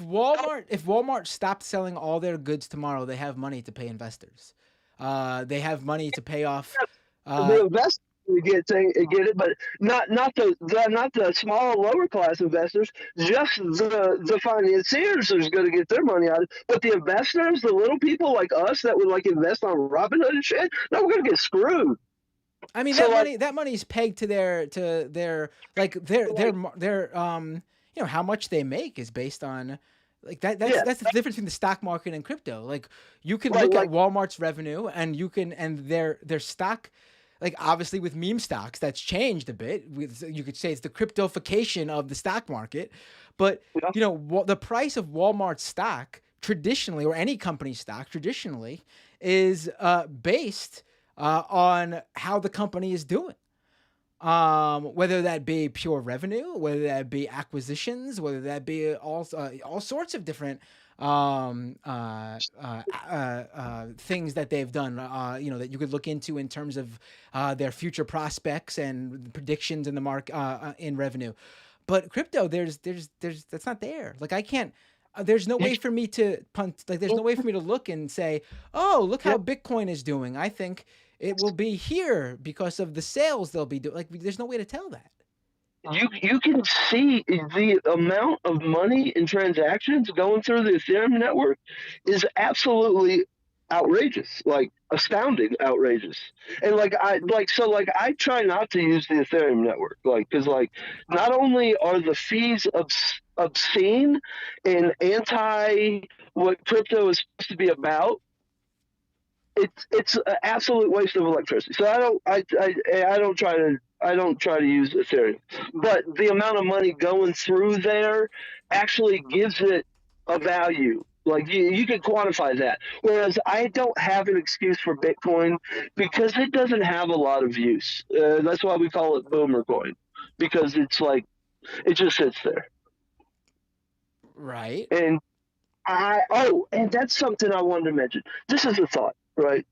Walmart stopped selling all their goods tomorrow, they have money to pay investors. They have money to pay off. the investors get it, but not the small lower class investors. Just the financiers are going to get their money out. But the investors, the little people like us that would like invest on Robinhood and shit, no, we're going to get screwed. I mean, So, that money is pegged to their you know, how much they make is based on like that's the difference between the stock market and crypto. Like you can look at Walmart's revenue and their stock, like obviously with meme stocks that's changed a bit. You could say it's the cryptofication of the stock market, but you know, the price of Walmart's stock traditionally, or any company's stock traditionally, is based on how the company is doing. Whether that be pure revenue, whether that be acquisitions, whether that be all sorts of different things that they've done, you know, that you could look into in terms of their future prospects and predictions in the market in revenue. But crypto, there's that's not there. Like I can't. There's no way for me to punt. Like there's no way for me to look and say, oh, look how Bitcoin is doing. I think it will be here because of the sales they'll be doing. Like there's no way to tell that. You can see the amount of money and transactions going through the Ethereum network is absolutely outrageous, like astounding outrageous. And I try not to use the Ethereum network, like, because like not only are the fees obscene and anti what crypto is supposed to be about, it's an absolute waste of electricity. So I don't try to use Ethereum, but the amount of money going through there actually gives it a value. Like you can quantify that. Whereas I don't have an excuse for Bitcoin because it doesn't have a lot of use. That's why we call it boomer coin, because it's like it just sits there. Right. And and that's something I wanted to mention. This is a thought, right?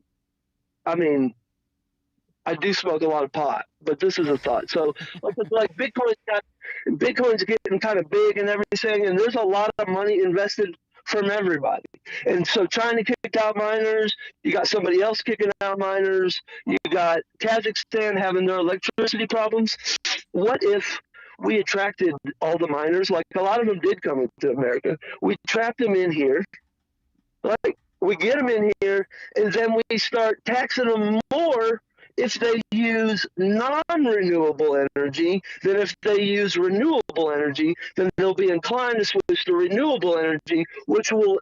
I mean, I do smoke a lot of pot, but this is a thought. So, like Bitcoin's getting kind of big and everything, and there's a lot of money invested from everybody. And so, trying to kick out miners, you got somebody else kicking out miners. You got Kazakhstan having their electricity problems. What if we attracted all the miners? Like a lot of them did come into America. We trapped them in here. Like we get them in here, and then we start taxing them more if they use non-renewable energy than if they use renewable energy. Then they'll be inclined to switch to renewable energy, which will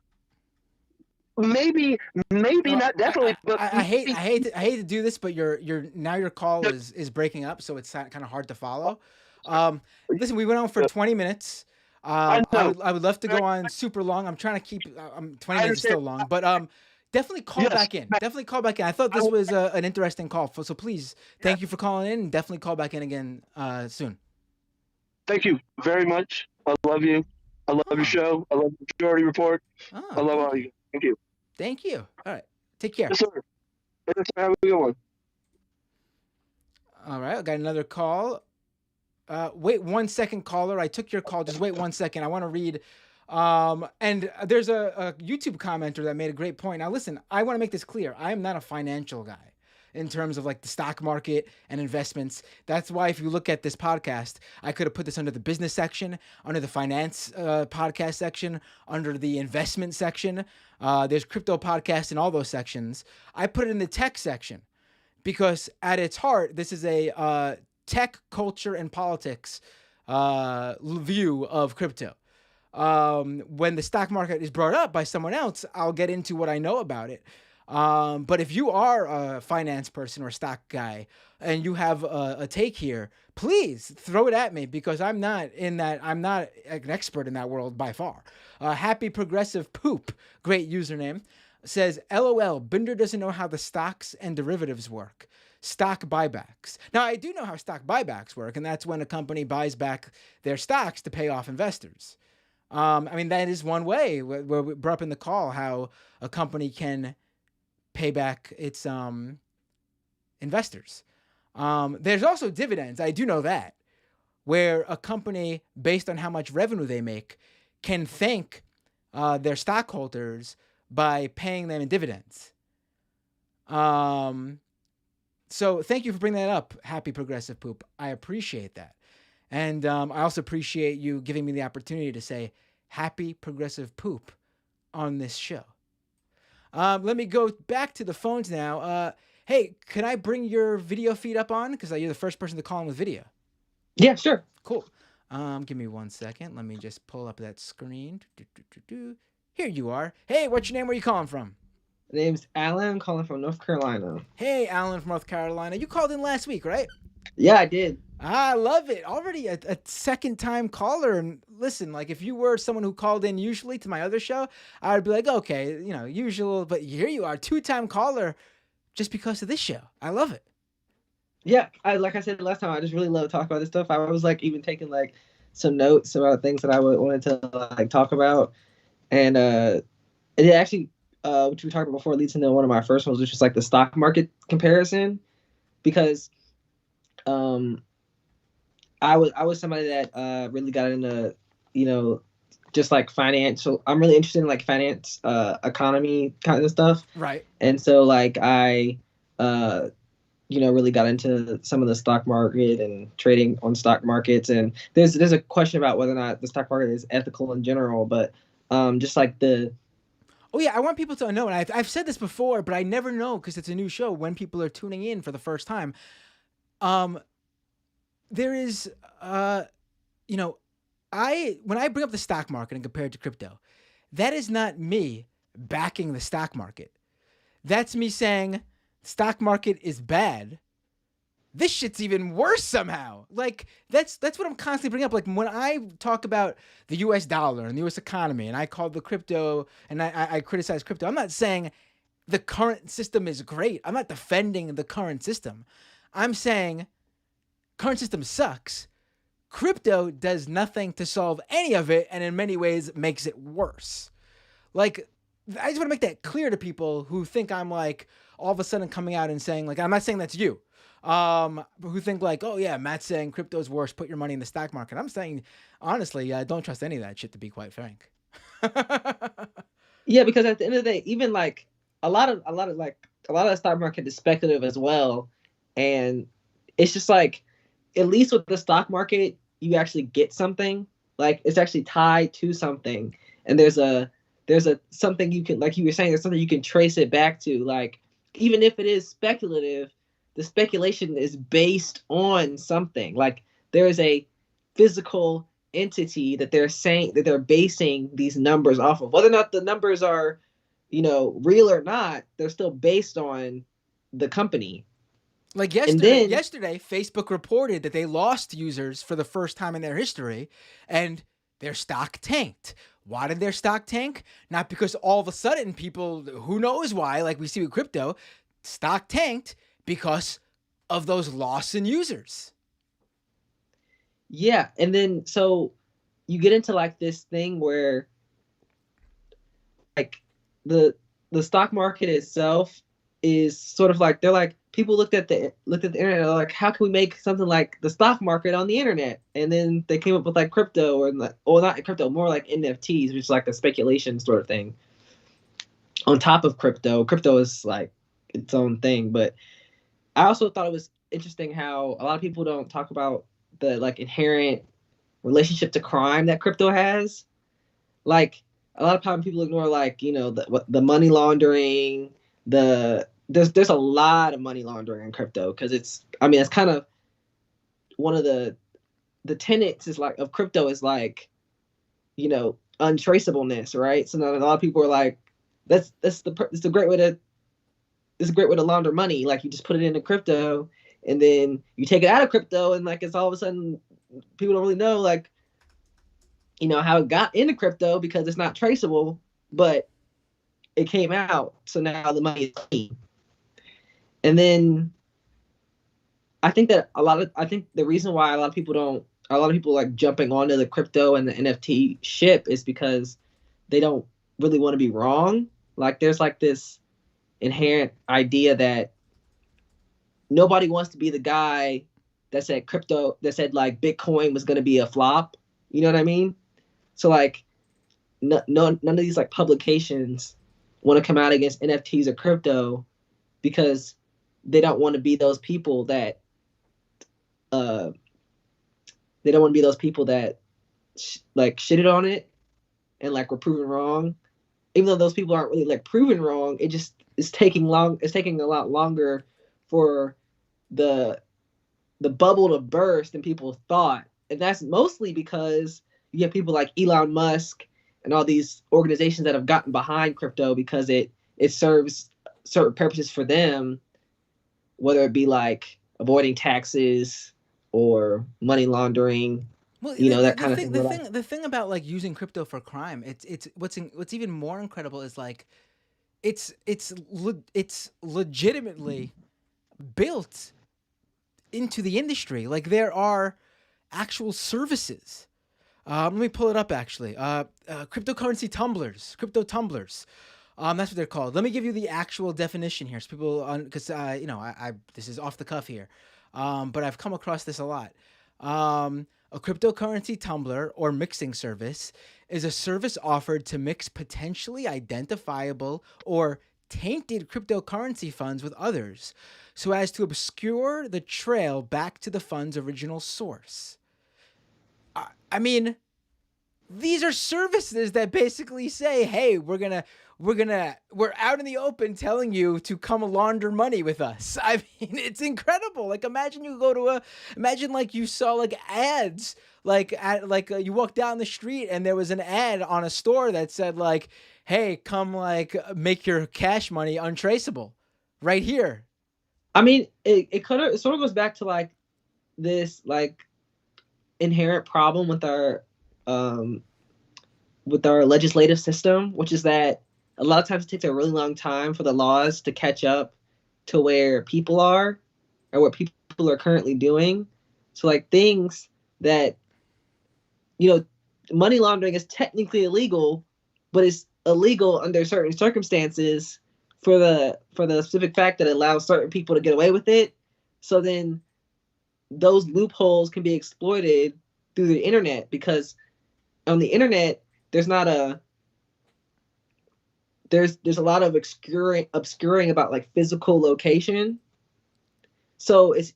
maybe not definitely. But I hate to do this, but your call is breaking up, so it's kind of hard to follow. Listen, we went on for 20 minutes. I would love to go on super long. I'm trying to keep. 20 minutes is still long, but definitely call back in. Definitely call back in. I thought this was an interesting call, so please, thank you for calling in. And definitely call back in again soon. Thank you very much. I love you. I love your show. I love the Majority Report. I love all you. Thank you. Thank you. All right. Take care. Yes, sir. Yes, sir. Have a good one. All right. I got another call. Wait 1 second, caller. I took your call. Just wait 1 second. I want to read. And there's a YouTube commenter that made a great point. Now, listen, I want to make this clear. I am not a financial guy in terms of like the stock market and investments. That's why if you look at this podcast, I could have put this under the business section, under the finance podcast section, under the investment section. There's crypto podcast in all those sections. I put it in the tech section because at its heart, this is a tech, culture, and politics view of crypto. When the stock market is brought up by someone else, I'll get into what I know about it. But if you are a finance person or a stock guy and you have a take here, please throw it at me because I'm not an expert in that world by far. Happy Progressive Poop, great username. says, LOL, Binder doesn't know how the stocks and derivatives work. Stock buybacks. Now, I do know how stock buybacks work, and that's when a company buys back their stocks to pay off investors. I mean, that is one way where we brought up in the call how a company can pay back its investors. There's also dividends. I do know that, where a company, based on how much revenue they make, can thank their stockholders by paying them in dividends. So thank you for bringing that up, Happy Progressive Poop. I appreciate that. And I also appreciate you giving me the opportunity to say Happy Progressive Poop on this show. Let me go back to the phones now. Hey, can I bring your video feed up on? Because you're the first person to call in with video. Yeah, sure. Cool. Give me 1 second. Let me just pull up that screen. Here you are. Hey, what's your name? Where are you calling from? My name's Alan. I'm calling from North Carolina. Hey, Alan from North Carolina. You called in last week, right? Yeah, I did. I love it. Already a second time caller. And listen, like if you were someone who called in usually to my other show, I would be like, okay, usual. But here you are, 2-time caller just because of this show. I love it. Yeah, like I said last time, I just really love to talk about this stuff. I was like even taking like some notes about things that I wanted to like talk about. And it actually, which we talked about before, leads into one of my first ones, which is like the stock market comparison. Because I was somebody that really got into, just like financial. I'm really interested in like finance, economy kind of stuff. Right. And so like I, really got into some of the stock market and trading on stock markets. And there's a question about whether or not the stock market is ethical in general, but just like the. Oh yeah, I want people to know, and I've said this before, but I never know because it's a new show when people are tuning in for the first time. There is, when I bring up the stock market and compare it to crypto, that is not me backing the stock market. That's me saying stock market is bad. This shit's even worse somehow. Like that's what I'm constantly bringing up. Like when I talk about the U.S. dollar and the U.S. economy, and I call the crypto and I criticize crypto, I'm not saying the current system is great. I'm not defending the current system. I'm saying current system sucks. Crypto does nothing to solve any of it, and in many ways makes it worse. Like, I just want to make that clear to people who think I'm like all of a sudden coming out and saying like, I'm not saying that's you, who think like, oh yeah, Matt's saying crypto's worse, put your money in the stock market. I'm saying, honestly, don't trust any of that shit, to be quite frank. Yeah, because at the end of the day, even like a lot of the stock market is speculative as well, and it's just like, at least with the stock market, you actually get something. Like it's actually tied to something, and there's a something you can, like you were saying, there's something you can trace it back to. Like even if it is speculative, the speculation is based on something. Like there is a physical entity that they're saying that they're basing these numbers off of. Whether or not the numbers are, real or not, they're still based on the company. Like yesterday, Facebook reported that they lost users for the first time in their history, and their stock tanked. Why did their stock tank? Not because all of a sudden people, who knows why, like we see with crypto, stock tanked because of those loss in users. Yeah, and then so you get into like this thing where like the stock market itself is sort of like, they're like, people looked at the internet and like, how can we make something like the stock market on the internet? And then they came up with like crypto, or not crypto, more like NFTs, which is like a speculation sort of thing. On top of crypto is like its own thing. But I also thought it was interesting how a lot of people don't talk about the like inherent relationship to crime that crypto has. Like a lot of time people ignore like, the money laundering, there's a lot of money laundering in crypto, because it's kind of one of the tenets is like of crypto is like, untraceableness, right? So now a lot of people are like, it's a great way to launder money. Like you just put it into crypto and then you take it out of crypto, and like it's all of a sudden people don't really know like, how it got into crypto because it's not traceable. But it came out, so now the money is clean. And then I think the reason why a lot of people like jumping onto the crypto and the NFT ship is because they don't really want to be wrong. Like there's like this inherent idea that nobody wants to be the guy that said like Bitcoin was going to be a flop. You know what I mean? So like none of these like publications want to come out against NFTs or crypto because they don't want to be those people that like shitted on it and like were proven wrong. Even though those people aren't really like proven wrong, it just is taking a lot longer for the bubble to burst than people thought. And that's mostly because you have people like Elon Musk and all these organizations that have gotten behind crypto because it serves certain purposes for them, whether it be like avoiding taxes or money laundering. Well, that kind of thing. The thing about like using crypto for crime, it's what's even more incredible is like it's legitimately built into the industry. Like there are actual services. Let me pull it up actually. Cryptocurrency tumblers, crypto tumblers. That's what they're called. Let me give you the actual definition here, so people, because I this is off the cuff here, but I've come across this a lot. A cryptocurrency tumbler or mixing service is a service offered to mix potentially identifiable or tainted cryptocurrency funds with others, so as to obscure the trail back to the fund's original source. I mean, these are services that basically say, hey, we're out in the open telling you to come launder money with us. I mean, it's incredible. Like imagine like you saw like ads, you walk down the street and there was an ad on a store that said like, hey, come like make your cash money untraceable right here. I mean, it sort of goes back to like this like inherent problem with our legislative system, which is that a lot of times it takes a really long time for the laws to catch up to where people are or what people are currently doing. So like things that, money laundering is technically illegal, but it's illegal under certain circumstances for the specific fact that it allows certain people to get away with it. So then those loopholes can be exploited through the internet, because on the internet there's a lot of obscuring about like physical location. So it's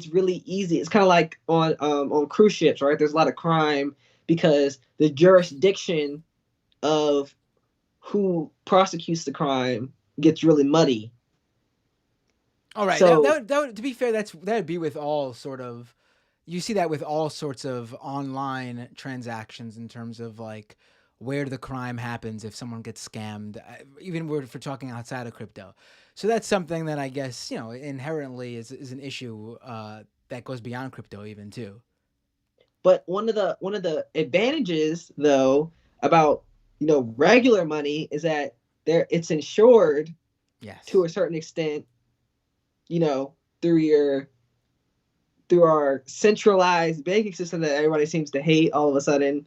really easy. It's kind of like on cruise ships, right? There's a lot of crime because the jurisdiction of who prosecutes the crime gets really muddy. All right. So, that would, to be fair, that would be with all sort of. You see that with all sorts of online transactions in terms of like where the crime happens if someone gets scammed, even if we're talking outside of crypto. So that's something that I guess, inherently is an issue that goes beyond crypto even too. But one of the advantages though about, regular money is that it's insured, yes, to a certain extent, through our centralized banking system that everybody seems to hate all of a sudden.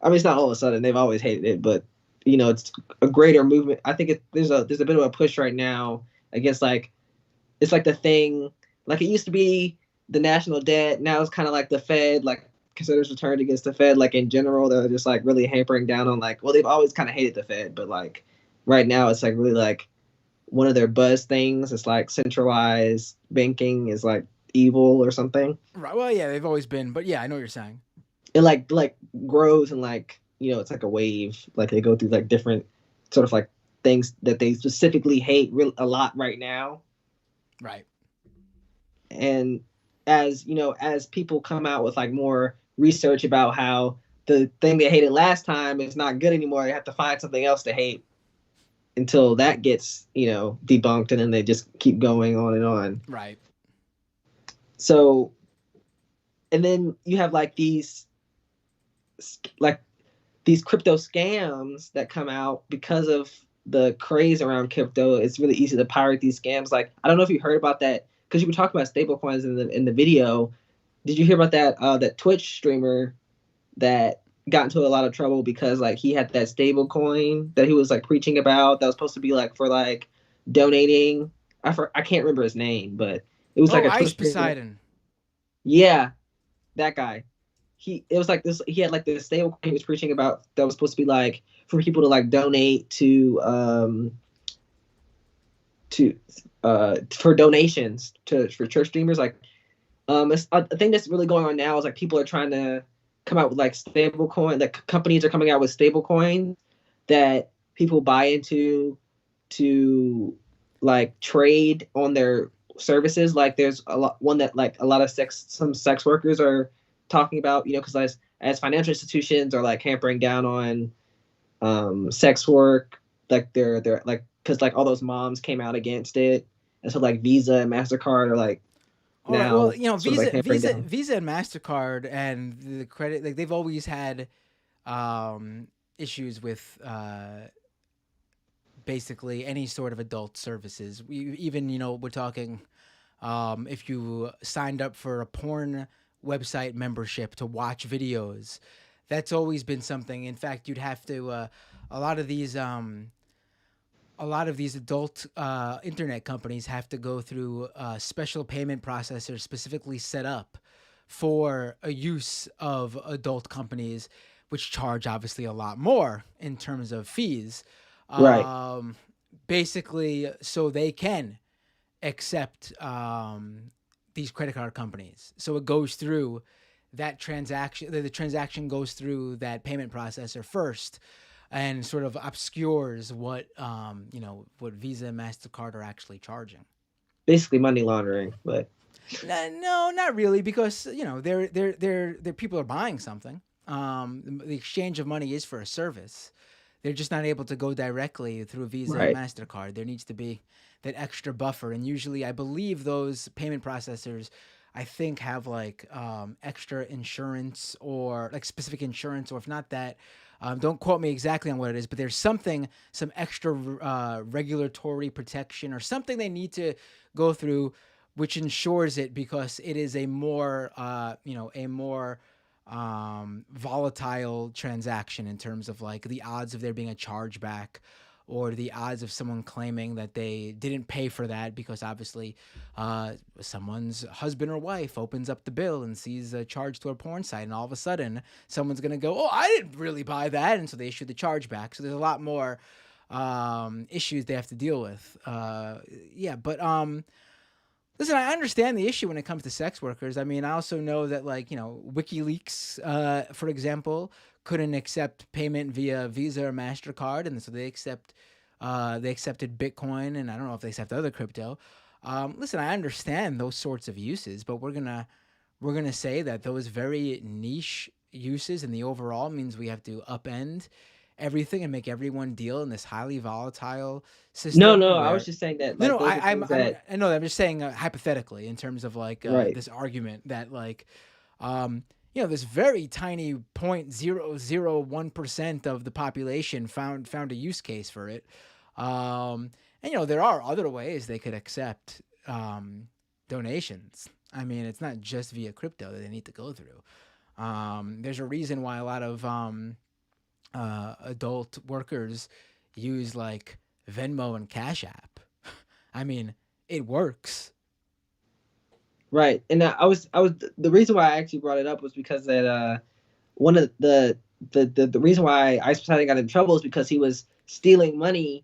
I mean, it's not all of a sudden, they've always hated it, but it's a greater movement. I think there's a bit of a push right now against like, it's like the thing, like it used to be the national debt. Now it's kind of like the Fed, like considers returned against the Fed. Like in general, they're just like really hampering down on like, well, they've always kind of hated the Fed, but like right now it's like really like one of their buzz things. It's like centralized banking is like evil or something. Right. Well, yeah, they've always been, but yeah, I know what you're saying. It like grows and like, it's like a wave. Like they go through like different sort of like things that they specifically hate a lot right now. Right. And as people come out with like more research about how the thing they hated last time is not good anymore, they have to find something else to hate until that gets, debunked, and then they just keep going on and on. Right. So, and then you have like these crypto scams that come out because of the craze around crypto, it's really easy to pirate these scams. Like, I don't know if you heard about that, because you were talking about stable coins in the video. Did you hear about that that Twitch streamer that got into a lot of trouble because like he had that stable coin that he was like preaching about that was supposed to be like for like donating. I can't remember his name, but it was like a Ice Twitch streamer. Poseidon. Yeah, that guy. It was like this. He had like this stable coin he was preaching about that was supposed to be like for people to like donate to for donations for church streamers. Like it's a thing that's really going on now is like people are trying to come out with like stable coin. Like companies are coming out with stable coins that people buy into to like trade on their services. Like there's one that like a lot of some sex workers are talking about, you know, because as financial institutions are like hampering down on sex work, like they're like, because like all those moms came out against it, and so like Visa and MasterCard are like All right. now Well, you know, sort of, like, hampering down. Visa and MasterCard and the credit, like they've always had issues with basically any sort of adult services. Even, you know, we're talking if you signed up for a porn website membership to watch videos, that's always been something. In fact, you'd have to a lot of these adult internet companies have to go through special payment processors specifically set up for a use of adult companies, which charge obviously a lot more in terms of fees. Right. Basically, so they can accept these credit card companies. So it goes through that transaction. The transaction goes through that payment processor first, and sort of obscures what what Visa and MasterCard are actually charging. Basically money laundering, but no, not really, because you know they're people are buying something. The exchange of money is for a service. They're just not able to go directly through Visa right. and MasterCard. There needs to be that extra buffer, and usually I believe those payment processors, I think, have like extra insurance or like specific insurance, or if not that, don't quote me exactly on what it is, but there's some extra regulatory protection or something they need to go through, which ensures it, because it is a more volatile transaction in terms of like the odds of there being a chargeback, or the odds of someone claiming that they didn't pay for that because obviously someone's husband or wife opens up the bill and sees a charge to a porn site, and all of a sudden someone's going to go, oh, I didn't really buy that, and so they issue the chargeback. So there's a lot more issues they have to deal with. Listen, I understand the issue when it comes to sex workers. I mean, I also know that, like, you know, WikiLeaks, for example, couldn't accept payment via Visa or MasterCard, and so they accepted Bitcoin, and I don't know if they accept other crypto. Listen, I understand those sorts of uses, but we're gonna say that those very niche uses in the overall means we have to upend everything and make everyone deal in this highly volatile system. No, I was just saying that. Like, I know. I'm just saying hypothetically in terms of like right. this argument that like, this very tiny 0.001% of the population found a use case for it, and there are other ways they could accept donations. I mean, it's not just via crypto that they need to go through. There's a reason why a lot of adult workers use like Venmo and Cash App. I mean, it works. Right. And I was the reason why I actually brought it up was because that one of the reason why Ice Poseidon got in trouble is because he was stealing money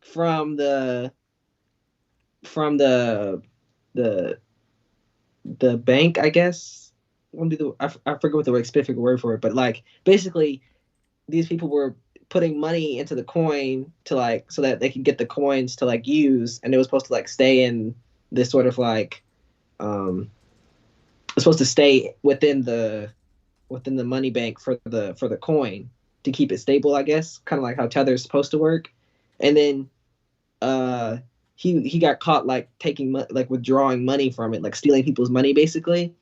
from the bank, I guess. I forget what the specific word for it, but like basically these people were putting money into the coin to like so that they could get the coins to like use, and it was supposed to like stay in this sort of like it's supposed to stay within the money bank for the coin to keep it stable, I guess, kind of like how Tether is supposed to work. And then he got caught like withdrawing money from it, like stealing people's money basically.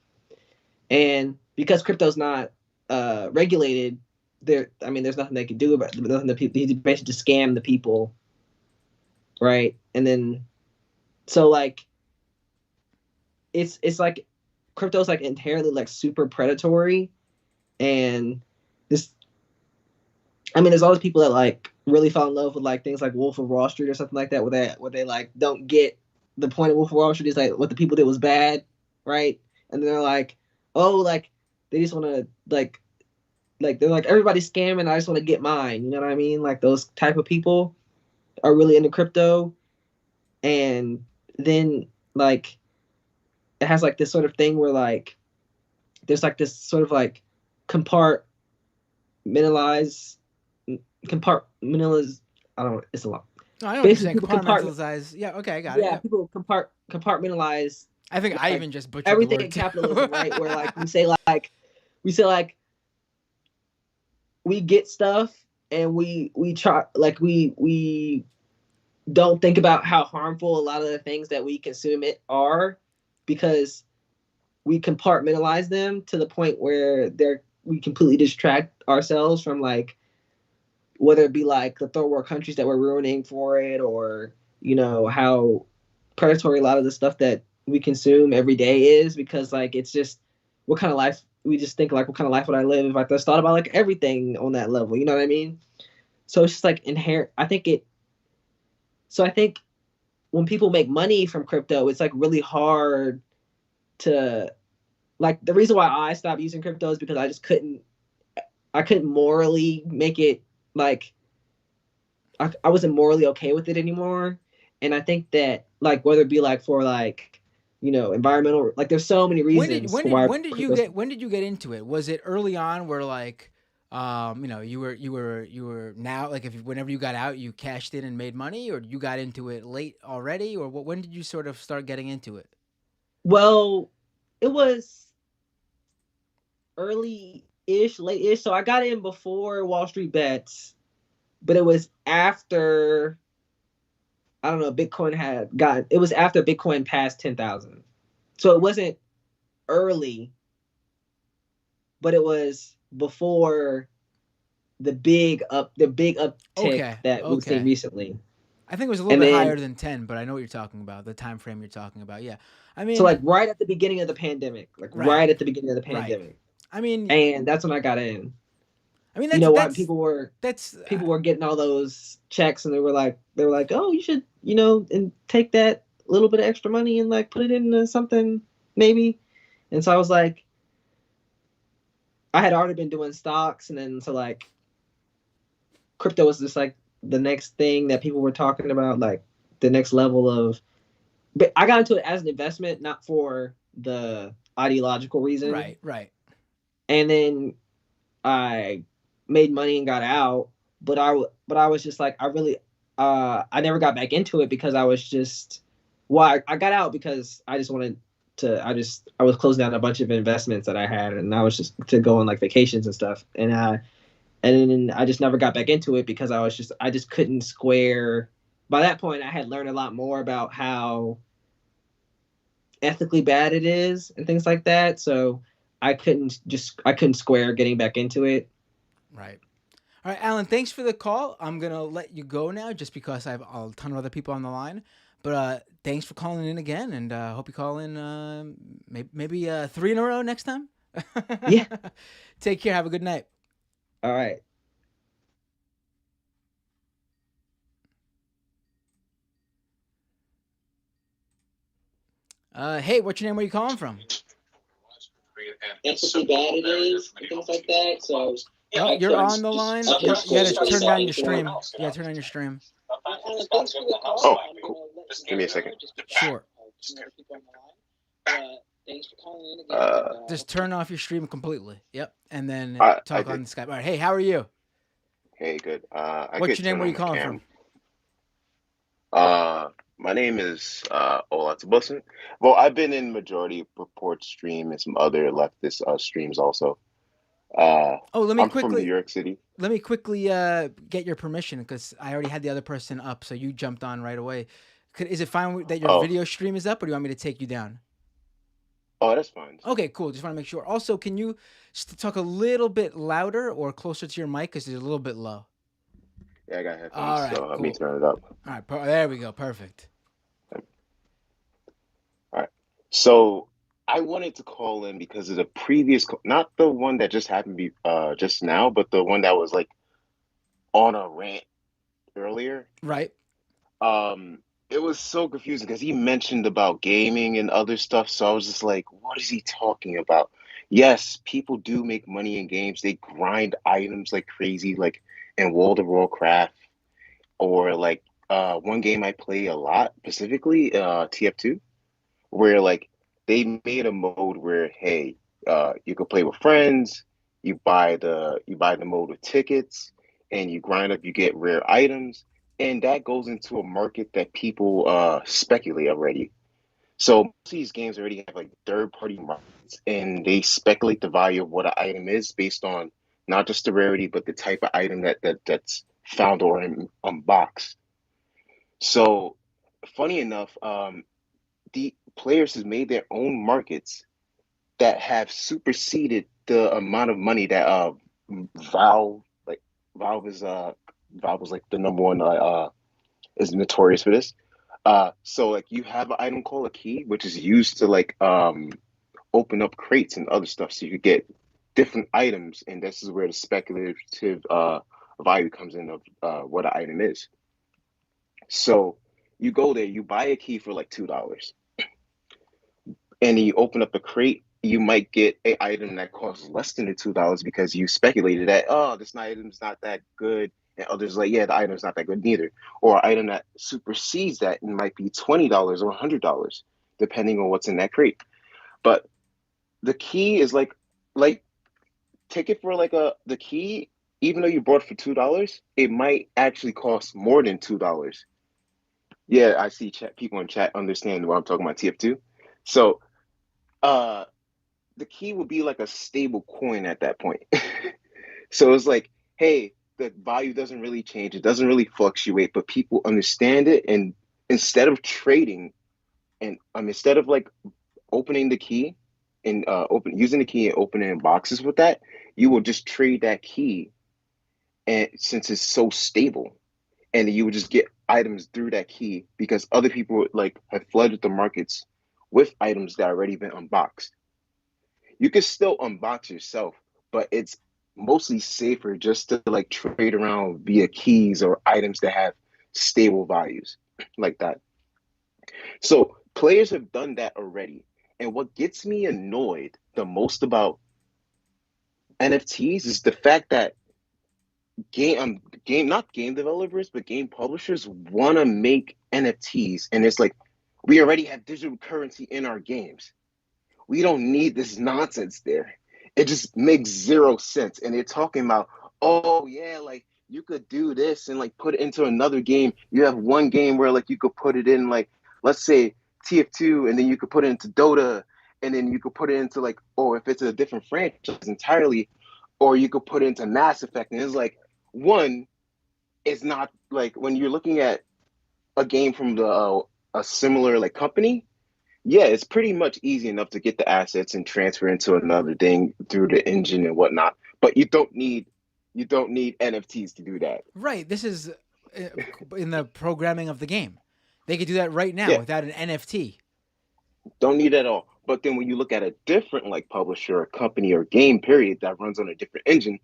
And because crypto's not regulated, there's nothing they can do about it. He basically just scammed the people right? And then so like it's like crypto's like inherently like super predatory, and this I mean there's always people that like really fall in love with like things like Wolf of Wall Street or something like that, where they like don't get the point of Wolf of Wall Street is like what the people did was bad, right? And they're like, oh, like they just want to like they're like everybody's scamming, I just want to get mine, you know what I mean? Like those type of people are really into crypto, and then like it has like this sort of thing where like there's like this sort of like compartmentalize compartmentalize I don't know, it's a lot. No, I know what you're Basically saying. people Compartmentalize. Yeah, okay, I got it. yeah, Yeah. people compartmentalize I think I like even just butchered everything the in word capitalism, right? Where like we say like we get stuff and we try like we don't think about how harmful a lot of the things that we consume it are, because we compartmentalize them to the point where we completely distract ourselves from like whether it be like the third world countries that we're ruining for it, or you know how predatory a lot of the stuff that we consume every day is, because like it's just what kind of life we just think like what kind of life would I live if I just thought about like everything on that level, you know what I mean? So it's just like inherent. I think when people make money from crypto, it's like really hard to like the reason why I stopped using crypto is because I couldn't morally make it like I wasn't morally okay with it anymore. And I think that like whether it be like for like you know environmental, like there's so many reasons why when did you get into it? Was it early on where like you know you were now like whenever you got out you cashed in and made money, or you got into it late already, or when did you sort of start getting into it? Well, it was early-ish, late-ish. So I got in before Wall Street Bets, but it was after I don't know, it was after Bitcoin passed 10,000. So it wasn't early, but it was before the big uptick that we've seen recently. I think it was a little bit higher than 10, but I know what you're talking about, the time frame you're talking about. Yeah. I mean, so like right at the beginning of the pandemic, right at the beginning of the pandemic. Right. I mean, and that's when I got in. I mean, you know why people were getting all those checks, and they were like, oh, you should, you know, and take that little bit of extra money and like put it into something maybe. And so I was like, I had already been doing stocks, and then so like crypto was just like the next thing that people were talking about, like the next level of. But I got into it as an investment, not for the ideological reason. Right. And then I made money and got out, but I was just like I never got back into it because I was just I got out because I just wanted to I was closing down a bunch of investments that I had, and I was just to go on like vacations and stuff, and then I just never got back into it because I just couldn't square. By that point I had learned a lot more about how ethically bad it is and things like that, so I couldn't square getting back into it. Right. All right, Alan, thanks for the call. I'm going to let you go now just because I have a ton of other people on the line. But thanks for calling in again, and hope you call in maybe 3 in a row next time. Yeah. Take care. Have a good night. All right. Hey, what's your name? Where you calling from? Ethically bad it is and things like that, so... Oh, you're on the line. You gotta turn down your stream. You gotta turn on your stream. Oh, cool. Just give me a second. Sure. Just turn off your stream completely. Yep, and then talk on Skype. All right. Hey, how are you? Hey, good. What's your name? Where you calling from? My name is Olatubosin. Well, I've been in majority report stream and some other leftist streams also. Let me I'm quickly from New York City. Let me quickly get your permission because I already had the other person up, so you jumped on right away. Is it fine that your video stream is up, or do you want me to take you down? Oh, that's fine. Okay, cool. Just want to make sure. Also, can you talk a little bit louder or closer to your mic because it's a little bit low? Yeah, I got headphones, All right, so let me cool. turn it up. All right, there we go. Perfect. All right. So I wanted to call in because of the previous, not the one that just happened just now, but the one that was like on a rant earlier. Right. Um, it was so confusing because he mentioned about gaming and other stuff. So I was just like, what is he talking about? Yes, people do make money in games. They grind items like crazy, like in World of Warcraft or like one game I play a lot, specifically TF2, where like they made a mode where hey, you can play with friends, you buy the mode with tickets, and you grind up, you get rare items, and that goes into a market that people speculate already. So most of these games already have like third party markets, and they speculate the value of what an item is based on not just the rarity, but the type of item that's found or unboxed. So funny enough, the players have made their own markets that have superseded the amount of money that Valve like Valve is Valve was like the number one is notorious for this. So like you have an item called a key, which is used to like open up crates and other stuff, so you could get different items, and this is where the speculative value comes in of what an item is. So you go there, you buy a key for like $2, and then you open up a crate, you might get a item that costs less than the $2 because you speculated that this item's not that good, and others like yeah the item's not that good neither, or an item that supersedes that and might be $20 or $100 depending on what's in that crate. But the key is like take it for like the key, even though you bought it for $2, it might actually cost more than $2. Yeah, I see people in chat understand what I'm talking about TF2. So uh the key would be like a stable coin at that point. So it's like, hey, the value doesn't really change, it doesn't really fluctuate, but people understand it, and instead of trading and instead of like opening the key and open using the key and opening boxes with that, you will just trade that key, and since it's so stable, and you would just get items through that key because other people like have flooded the markets with items that already been unboxed. You can still unbox yourself, but it's mostly safer just to like trade around via keys or items that have stable values like that. So players have done that already. And what gets me annoyed the most about NFTs is the fact that game not game developers but game publishers want to make NFTs, and it's like we already have digital currency in our games. We don't need this nonsense there. It just makes zero sense. And they're talking about, oh yeah, like you could do this and like put it into another game. You have one game where like you could put it in like let's say TF2, and then you could put it into Dota, and then you could put it into like, or if it's a different franchise entirely, or you could put it into Mass Effect. And it's like one, it's not like when you're looking at a game from the a similar like company, yeah, it's pretty much easy enough to get the assets and transfer into another thing through the engine and whatnot. But you don't need NFTs to do that. Right. This is in the programming of the game. They could do that right now Yeah, without an NFT. don't need that at all. But then when you look at a different like publisher or company or game period that runs on a different engine,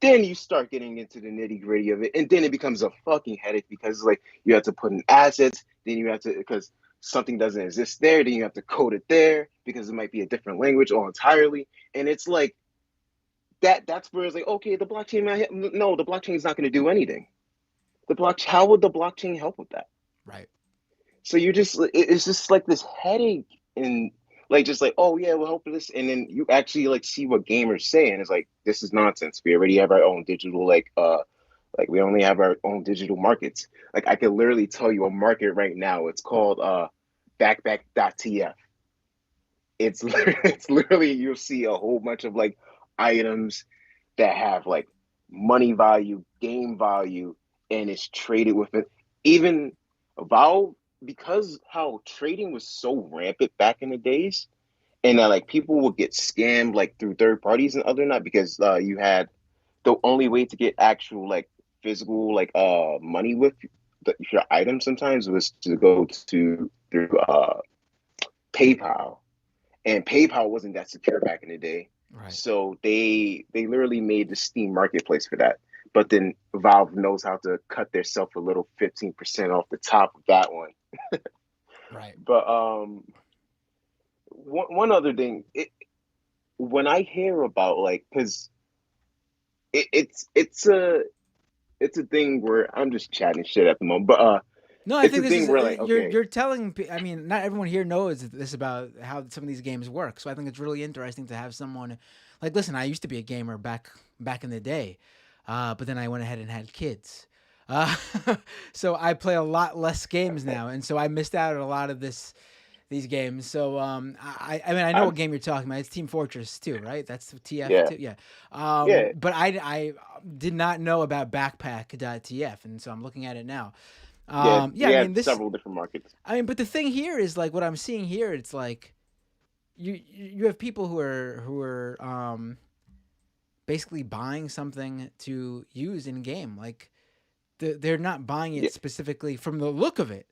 then you start getting into the nitty gritty of it, and then it becomes a fucking headache because it's like you have to put in assets, then you have to because something doesn't exist there, then you have to code it there because it might be a different language all entirely, and it's like that's where it's like okay, the blockchain no, the blockchain is not going to do anything. How would the blockchain help with that? Right. So you just it's just like this headache, and like just like oh yeah we'll help with this, and then you actually like see what gamers say, and it's like this is nonsense. We already have our own digital like we only have our own digital markets. Like I could literally tell you a market right now. It's called backpack.tf. It's literally you'll see a whole bunch of like items that have like money value, game value, and it's traded with it. Even Valve, because how trading was so rampant back in the days, and like people would get scammed like through third parties and other not because you had the only way to get actual like physical like money with your items sometimes was to go to through PayPal, and PayPal wasn't that secure back in the day. Right. So they literally made the Steam marketplace for that. But then Valve knows how to cut themselves a little 15% off the top of that one. Right. But one other thing, when I hear about like, because it's a thing where I'm just chatting shit at the moment, but No, I it's think a this thing is where like, okay, you're telling. I mean, not everyone here knows this about how some of these games work. So I think it's really interesting to have someone like, listen, I used to be a gamer back in the day, but then I went ahead and had kids. Uh, so I play a lot less games now, and so I missed out on a lot of these games. So I mean, I know I'm, what game you're talking about. It's Team Fortress 2, right? That's yeah, TF2. Yeah. yeah, But I did not know about Backpack.tf, and so I'm looking at it now. yeah, Yeah, we I have mean this. several different markets. I mean, but the thing here is like what I'm seeing here. It's like you have people who are basically buying something to use in game. Like they're not buying it Yeah, specifically from the look of it.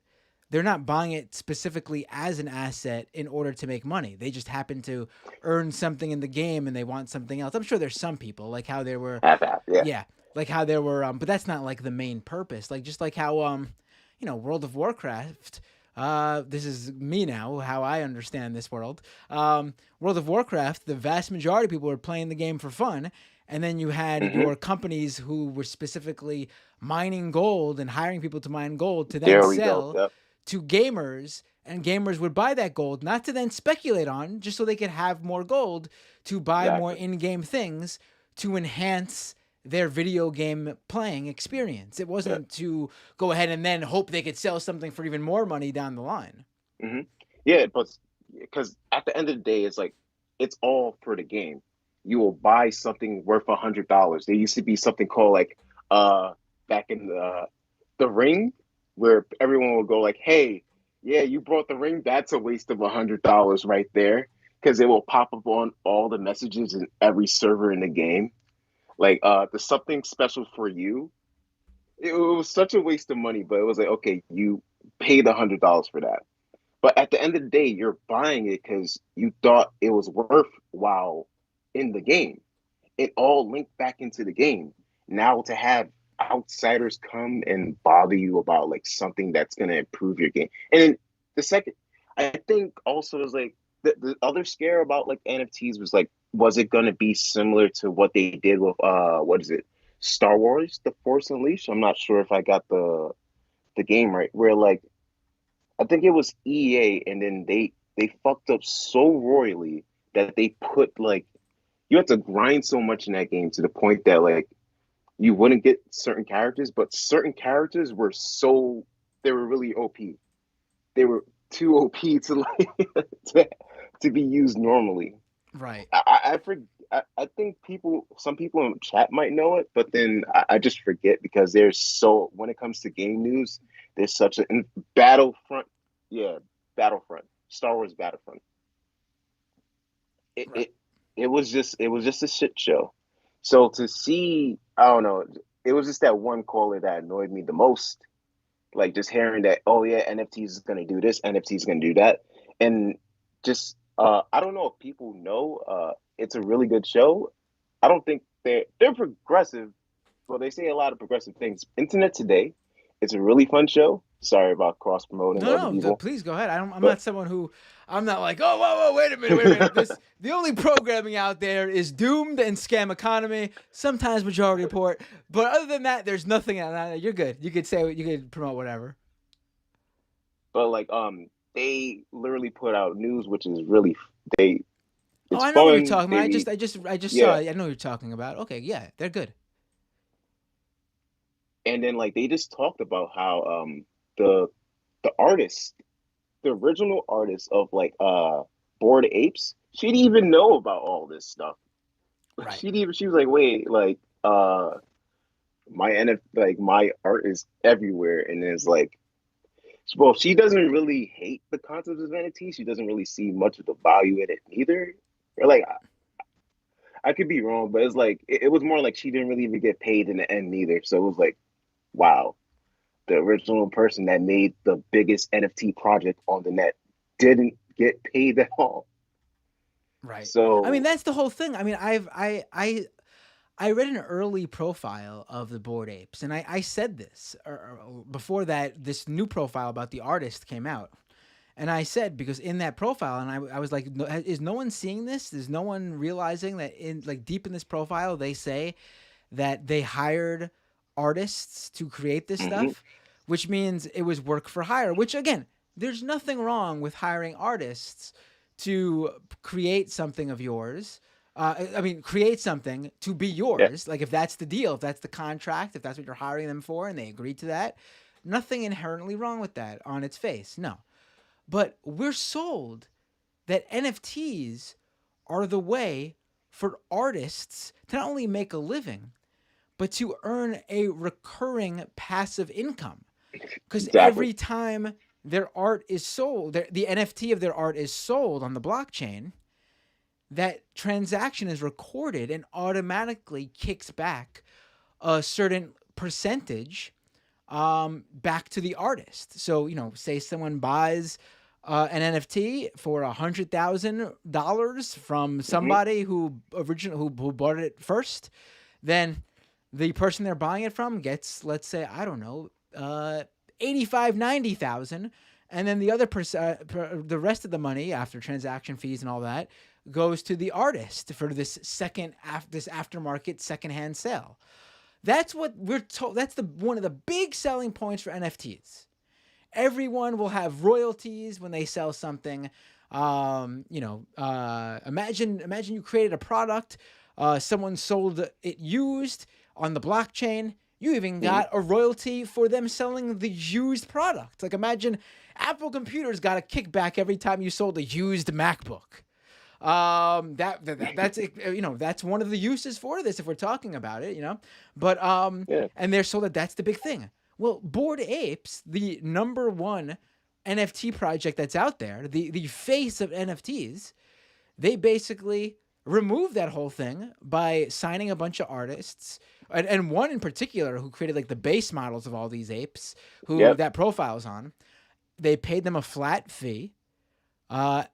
They're not buying it specifically as an asset in order to make money. They just happen to earn something in the game and they want something else. I'm sure there's some people like how there were, half, yeah. yeah, like how there were, but that's not like the main purpose. Like just like how, World of Warcraft. This is me now, how I understand this world. World of Warcraft, the vast majority of people were playing the game for fun, and then you had Hmm. your companies who were specifically mining gold and hiring people to mine gold to then There we go. sell Yep. to gamers, and gamers would buy that gold not to then speculate on, just so they could have more gold to buy more Exactly. in-game things to enhance their video game playing experience. It Yeah. wasn't to go ahead and then hope they could sell something for even more money down the line. Hmm. Yeah, but because at the end of the day, it's like it's all for the game. You will buy something worth $100. There used to be something called like back in the ring where everyone would go like, "Hey, yeah, you brought the ring. That's a waste of $100 right there," because it will pop up on all the messages in every server in the game. Like the something special for you. It was such a waste of money, but it was like, okay, you paid $100 for that. But at the end of the day, you're buying it because you thought it was worthwhile in the game. It all linked back into the game. Now to have outsiders come and bother you about like something that's gonna improve your game. And then the second, I think also is like the other scare about like NFTs was like, was it gonna be similar to what they did with what is it? Star Wars, The Force Unleashed? I'm not sure if I got the game right, where like I think it was EA, and then they fucked up so royally that they put like you have to grind so much in that game to the point that like you wouldn't get certain characters, but certain characters were so they were really OP. They were too OP to like to, to be used normally. Right. I think some people in chat might know it, but then I just forget because there's so when it comes to game news, there's such a Battlefront, yeah, Battlefront, Star Wars Battlefront. It Right. it it was just a shit show. So to see, I don't know, it was just that one caller that annoyed me the most. Like just hearing that, oh yeah, NFTs is gonna do this, NFTs is gonna do that, and just I don't know if people know it's a really good show. I don't think they're progressive. Well, they say a lot of progressive things. Internet Today, it's a really fun show. Sorry about cross promoting other No, no, people, please go ahead. I'm but not someone who, I'm not like, oh, whoa, wait a minute, wait a minute. The only programming out there is Doomed and Scam Economy, sometimes Majority Report. But other than that, there's nothing. You're good. You could say, you could promote whatever. but like they literally put out news, which is really they Oh, it's I know what you're fun. talking They about. read, I just saw yeah, it. I know what you're talking about. Okay, yeah, they're good. and then like they just talked about how the the artist, the original artist of like Bored Apes, she didn't even know about all this stuff. Right. She was like, wait, like my like my art is everywhere, and it's like, well, she doesn't really hate the concept of NFT. She doesn't really see much of the value in it either. Or like I could be wrong, but it's like it was more like she didn't really even get paid in the end neither. So it was like, wow, the original person that made the biggest NFT project on the net didn't get paid at all. Right. I mean, So that's the whole thing. I mean, I read an early profile of the Bored Apes, and I said this before that this new profile about the artist came out. And I said, because in that profile, and I was like, is no one seeing this? Is no one realizing that in like deep in this profile, they say that they hired artists to create this mhm, stuff, which means it was work for hire, which again, there's nothing wrong with hiring artists to create something of yours. I mean, create something to be yeah, yours. Like if that's the deal, if that's the contract, if that's what you're hiring them for and they agree to that, nothing inherently wrong with that on its face. No. But we're sold that NFTs are the way for artists to not only make a living, but to earn a recurring passive income. Because exactly. every time their art is sold, the NFT of their art is sold on the blockchain, that transaction is recorded and automatically kicks back a certain percentage back to the artist. So, say someone buys an NFT for $100,000 from Hmm. somebody who bought it first, then the person they're buying it from gets, let's say, I don't know, 85, 90,000, and then the other the rest of the money after transaction fees and all that goes to the artist for this this aftermarket secondhand sale. That's what we're told. That's one of the big selling points for NFTs. Everyone will have royalties when they sell something. Imagine you created a product, someone sold it used on the blockchain. You even Hmm. got a royalty for them selling the used product. Like imagine Apple Computers got a kickback every time you sold a used MacBook. That's one of the uses for this if we're talking about it, but Yeah, and they're sold that's the big thing. Well, Bored Apes, the number one NFT project that's out there, the face of NFTs, they basically removed that whole thing by signing a bunch of artists, and one in particular who created like the base models of all these apes, who yep, that profile's on. They paid them a flat fee.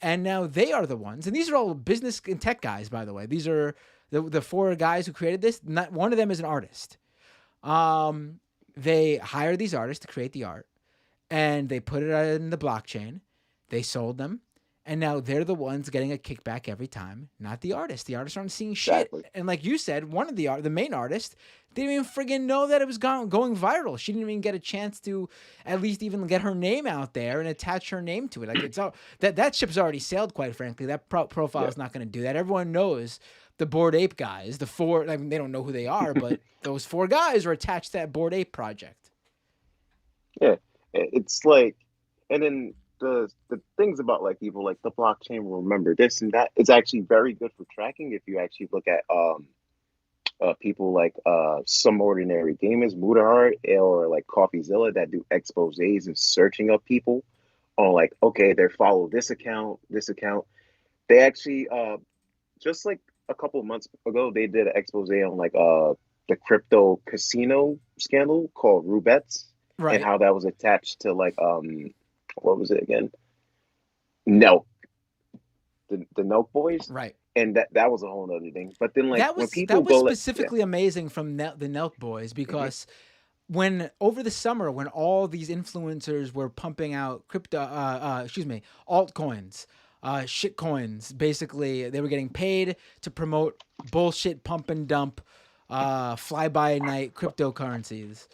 And now they are the ones, and these are all business and tech guys, by the way. These are the four guys who created this. Not one of them is an artist. They hired these artists to create the art, and they put it in the blockchain. They sold them, and now they're the ones getting a kickback every time, not the artist. The artists aren't seeing shit. exactly. And like you said, one of the main artist didn't even friggin' know that it was going viral. She didn't even get a chance to at least even get her name out there and attach her name to it. Like it's all that ship's already sailed. Quite frankly, that profile Yeah, is not going to do that. Everyone knows the Bored Ape guys. The four. I mean, they don't know who they are, but those four guys are attached to that Bored Ape project. yeah. It's like, and then the things about like people like the blockchain will remember this and that. It's actually very good for tracking if you actually look at people like some ordinary gamers, Mudahart or like CoffeeZilla that do exposés and searching up people on like, okay, they follow this account, this account. They actually just like a couple of months ago, they did an expose on like the crypto casino scandal called Rubettes and Right. how that was attached to like what was it again? Nelk, the Nelk boys. Right. And that was a whole other thing. But then like That when was people that was go like yeah, specifically amazing from the Nelk Boys hmm, because when over the summer when all these influencers were pumping out altcoins, shit coins, basically they were getting paid to promote bullshit pump and dump, fly by night cryptocurrencies.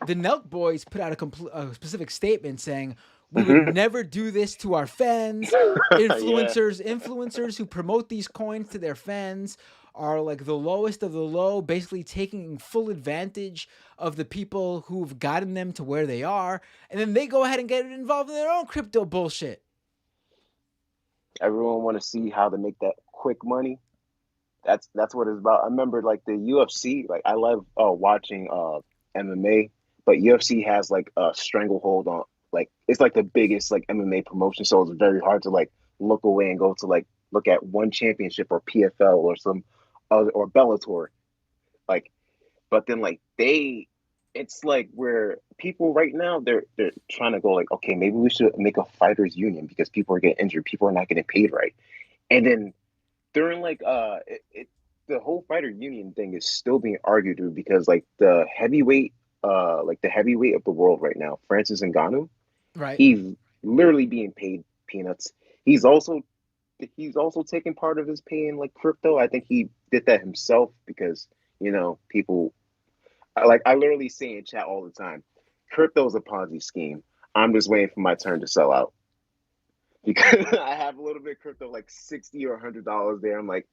The Nelk Boys put out a specific statement saying we would hmm, never do this to our fans. yeah, Influencers who promote these coins to their fans are like the lowest of the low, basically taking full advantage of the people who've gotten them to where they are, and then they go ahead and get involved in their own crypto bullshit. everyone want to see how to make that quick money. That's what it's about. I remember like the UFC, like I love watching MMA, but UFC has like a stranglehold on like it's like the biggest like MMA promotion, so it's very hard to like look away and go to like look at one championship or PFL or some other or Bellator. Like, but then like it's like where people right now they're trying to go like, okay, maybe we should make a fighters union because people are getting injured, people are not getting paid right, and then during like the whole fighter union thing is still being argued through because like the heavyweight of the world right now, Francis Ngannou, Right. he's literally being paid peanuts. He's also taking part of his pay in like crypto. I think he did that himself because people I literally say in chat all the time, crypto's a Ponzi scheme. I'm just waiting for my turn to sell out because I have a little bit of crypto, like $60 or $100 there. I'm like,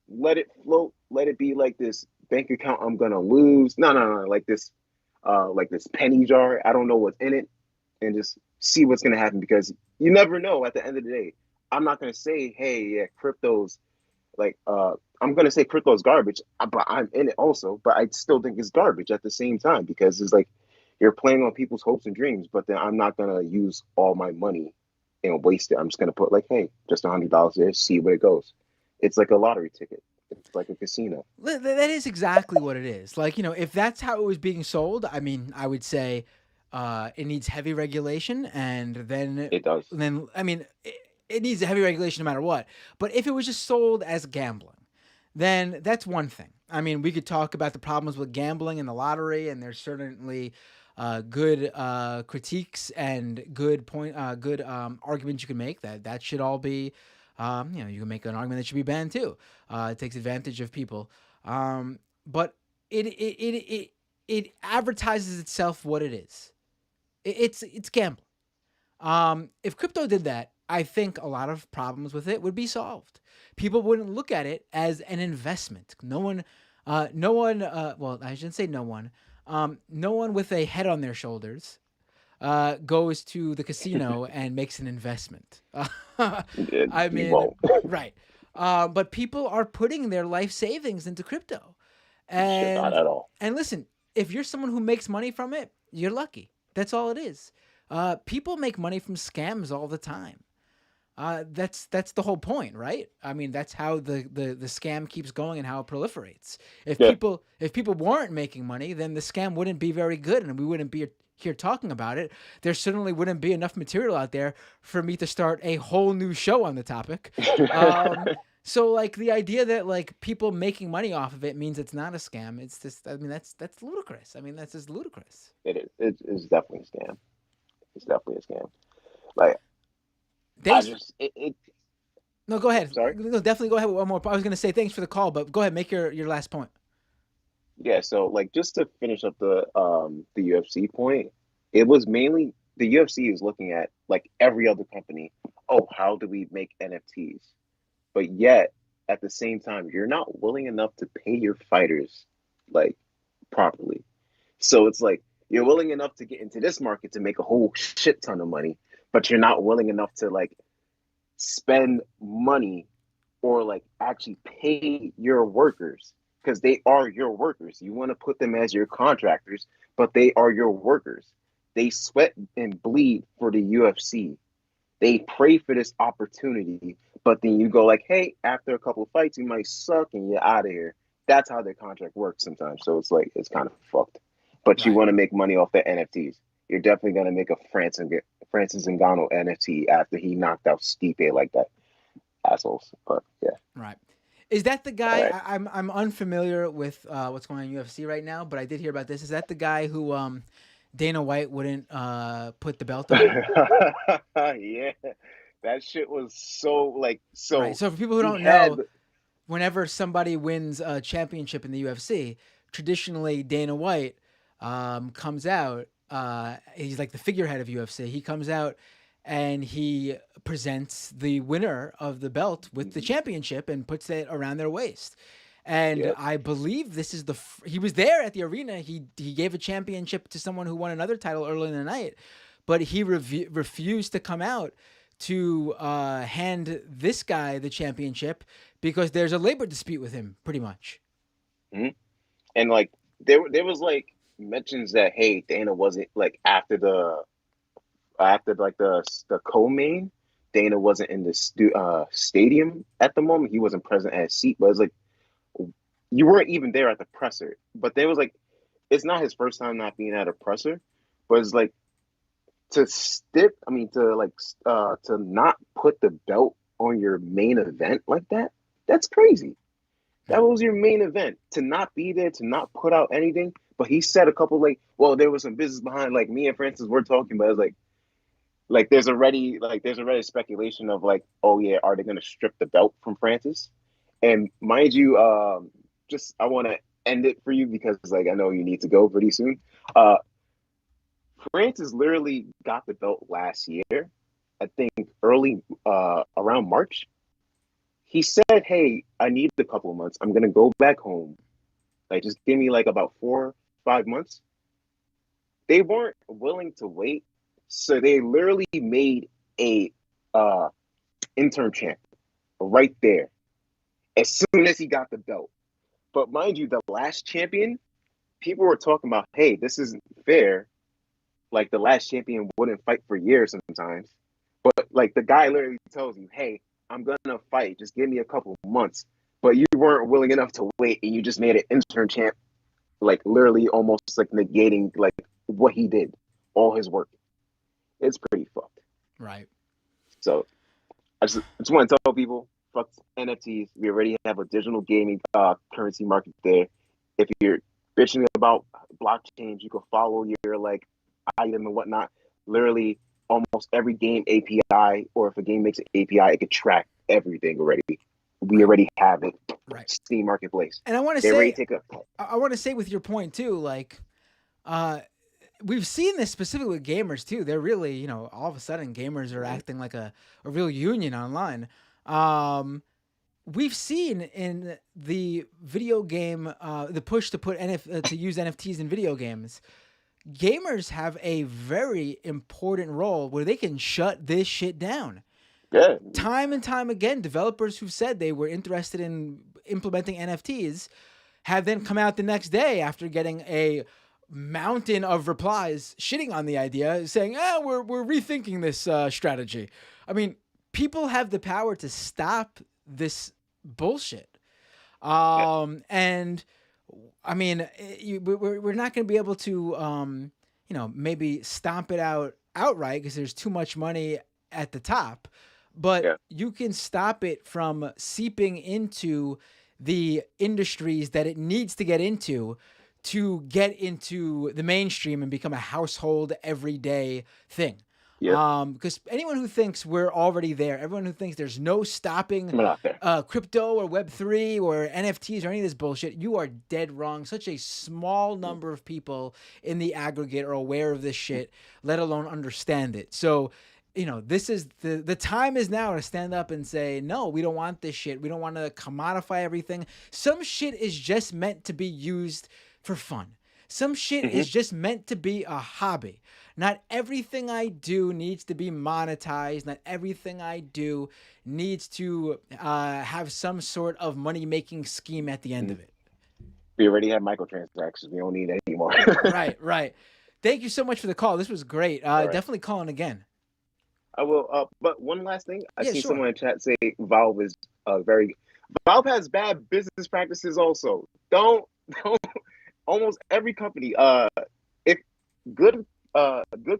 let it float, let it be like this bank account I'm gonna lose. No, like this penny jar. I don't know what's in it, and just see what's gonna happen because you never know. At the end of the day, I'm not gonna say, hey, yeah, crypto's like I'm gonna say crypto's garbage, but I'm in it also. But I still think it's garbage at the same time because it's like you're playing on people's hopes and dreams. But then I'm not gonna use all my money and waste it. I'm just gonna put like, hey, just $100 there, see where it goes. It's like a lottery ticket. It's like a casino. That is exactly what it is. Like, if that's how it was being sold, I mean, I would say it needs heavy regulation, and then It does. I mean, it needs a heavy regulation no matter what. But if it was just sold as gambling, then that's one thing. I mean, we could talk about the problems with gambling and the lottery, and there's certainly good critiques and good arguments you can make that should all be. You can make an argument that should be banned too. It takes advantage of people, but it advertises itself what it is. It's gambling. If crypto did that, I think a lot of problems with it would be solved. People wouldn't look at it as an investment. No one. Well, I shouldn't say no one. No one with a head on their shoulders goes to the casino and makes an investment. I mean, won't. right. But people are putting their life savings into crypto. Not at all. And listen, if you're someone who makes money from it, you're lucky. That's all it is. People make money from scams all the time. That's the whole point, right? I mean, that's how the scam keeps going and how it proliferates. If people weren't making money, then the scam wouldn't be very good, and we wouldn't be here talking about it. There certainly wouldn't be enough material out there for me to start a whole new show on the topic. So like the idea that like people making money off of it means it's not a scam. It's just, I mean, that's ludicrous. I mean, that's just ludicrous. It is. It's definitely a scam. It's definitely a scam. Like No, go ahead. Sorry? No, definitely go ahead with one more. I was going to say thanks for the call, but go ahead, make your last point. Yeah, so like just to finish up the UFC point, it was mainly the UFC is looking at like every other company. Oh, how do we make NFTs? But yet at the same time, you're not willing enough to pay your fighters like properly. So it's like you're willing enough to get into this market to make a whole shit ton of money, but you're not willing enough to like spend money or like actually pay your workers because they are your workers. You want to put them as your contractors, but they are your workers. They sweat and bleed for the UFC. They pray for this opportunity, but then you go like, hey, after a couple of fights, you might suck and you're out of here. That's how their contract works sometimes. So it's like, it's kind of fucked. But you want to make money off the NFTs. You're definitely going to make a Francis Ngannou NFT after he knocked out Stipe like that. Assholes. But yeah. Right. Is that the guy? Right. I'm unfamiliar with what's going on in UFC right now, but I did hear about this. Is that the guy who Dana White wouldn't put the belt on? Yeah. That shit was so like so. Right. So for people who don't know, whenever somebody wins a championship in the UFC, traditionally Dana White comes out. He's like the figurehead of UFC. He comes out and he presents the winner of the belt with the championship and puts it around their waist. And I believe this is he was there at the arena. He gave a championship to someone who won another title early in the night, but he refused to come out to hand this guy the championship because there's a labor dispute with him, pretty much. Mm-hmm. And like there was like mentions that hey, Dana wasn't like after like the co-main, Dana wasn't in the stadium at the moment. He wasn't present at his seat, but it's like you weren't even there at the presser. But there was like, it's not his first time not being at a presser, but it's like to not put the belt on your main event like that. That's crazy. That was your main event. To not be there, to not put out anything. But he said a couple there was some business behind. Like me and Francis were talking, but it's like there's already speculation of like, oh yeah, are they gonna strip the belt from Francis? And mind you, I want to end it for you because like I know you need to go pretty soon. Francis literally got the belt last year, I think early around March. He said, "Hey, I need a couple of months. I'm gonna go back home. Like, just give me like about 4-5 months." They weren't willing to wait, so they literally made a intern champ right there as soon as he got the belt. But mind you, the last champion, people were talking about, "Hey, this isn't fair. Like, the last champion wouldn't fight for years sometimes." But like the guy literally tells you, "Hey, I'm gonna fight. Just give me a couple months." But you weren't willing enough to wait, and you just made an intern champ, like literally almost like negating like what he did, all his work. It's pretty fucked. Right. So I just want to tell people, fuck NFTs. We already have a digital gaming currency market there. If you're bitching about blockchains, you can follow your like item and whatnot. Literally, almost every game API, or if a game makes an API, it could track everything already. We already have it. Right. Steam Marketplace. And I want to say, I want to say with your point too, like, we've seen this specifically with gamers too. They're really, all of a sudden gamers are acting like a real union online. We've seen in the video game, the push to put to use NFTs in video games. Gamers have a very important role where they can shut this shit down. Yeah. Time and time again, developers who've said they were interested in implementing NFTs have then come out the next day after getting a mountain of replies shitting on the idea, saying, we're rethinking this strategy. I mean, people have the power to stop this bullshit. And I mean, we're not going to be able to, maybe stomp it out outright because there's too much money at the top. But you can stop it from seeping into the industries that it needs to get into the mainstream and become a household everyday thing. Because anyone who thinks we're already there, everyone who thinks there's no stopping crypto or Web3 or NFTs or any of this bullshit, you are dead wrong. Such a small number of people in the aggregate are aware of this shit, let alone understand it. So, this is the time is now to stand up and say, no, we don't want this shit. We don't want to commodify everything. Some shit is just meant to be used for fun. Some shit is just meant to be a hobby. Not everything I do needs to be monetized. Not everything I do needs to have some sort of money-making scheme at the end of it. We already have microtransactions. We don't need any more. Right. Thank you so much for the call. This was great. Definitely calling again. I will. But one last thing. I see someone in chat say Valve is Valve has bad business practices also. Don't almost every company, if good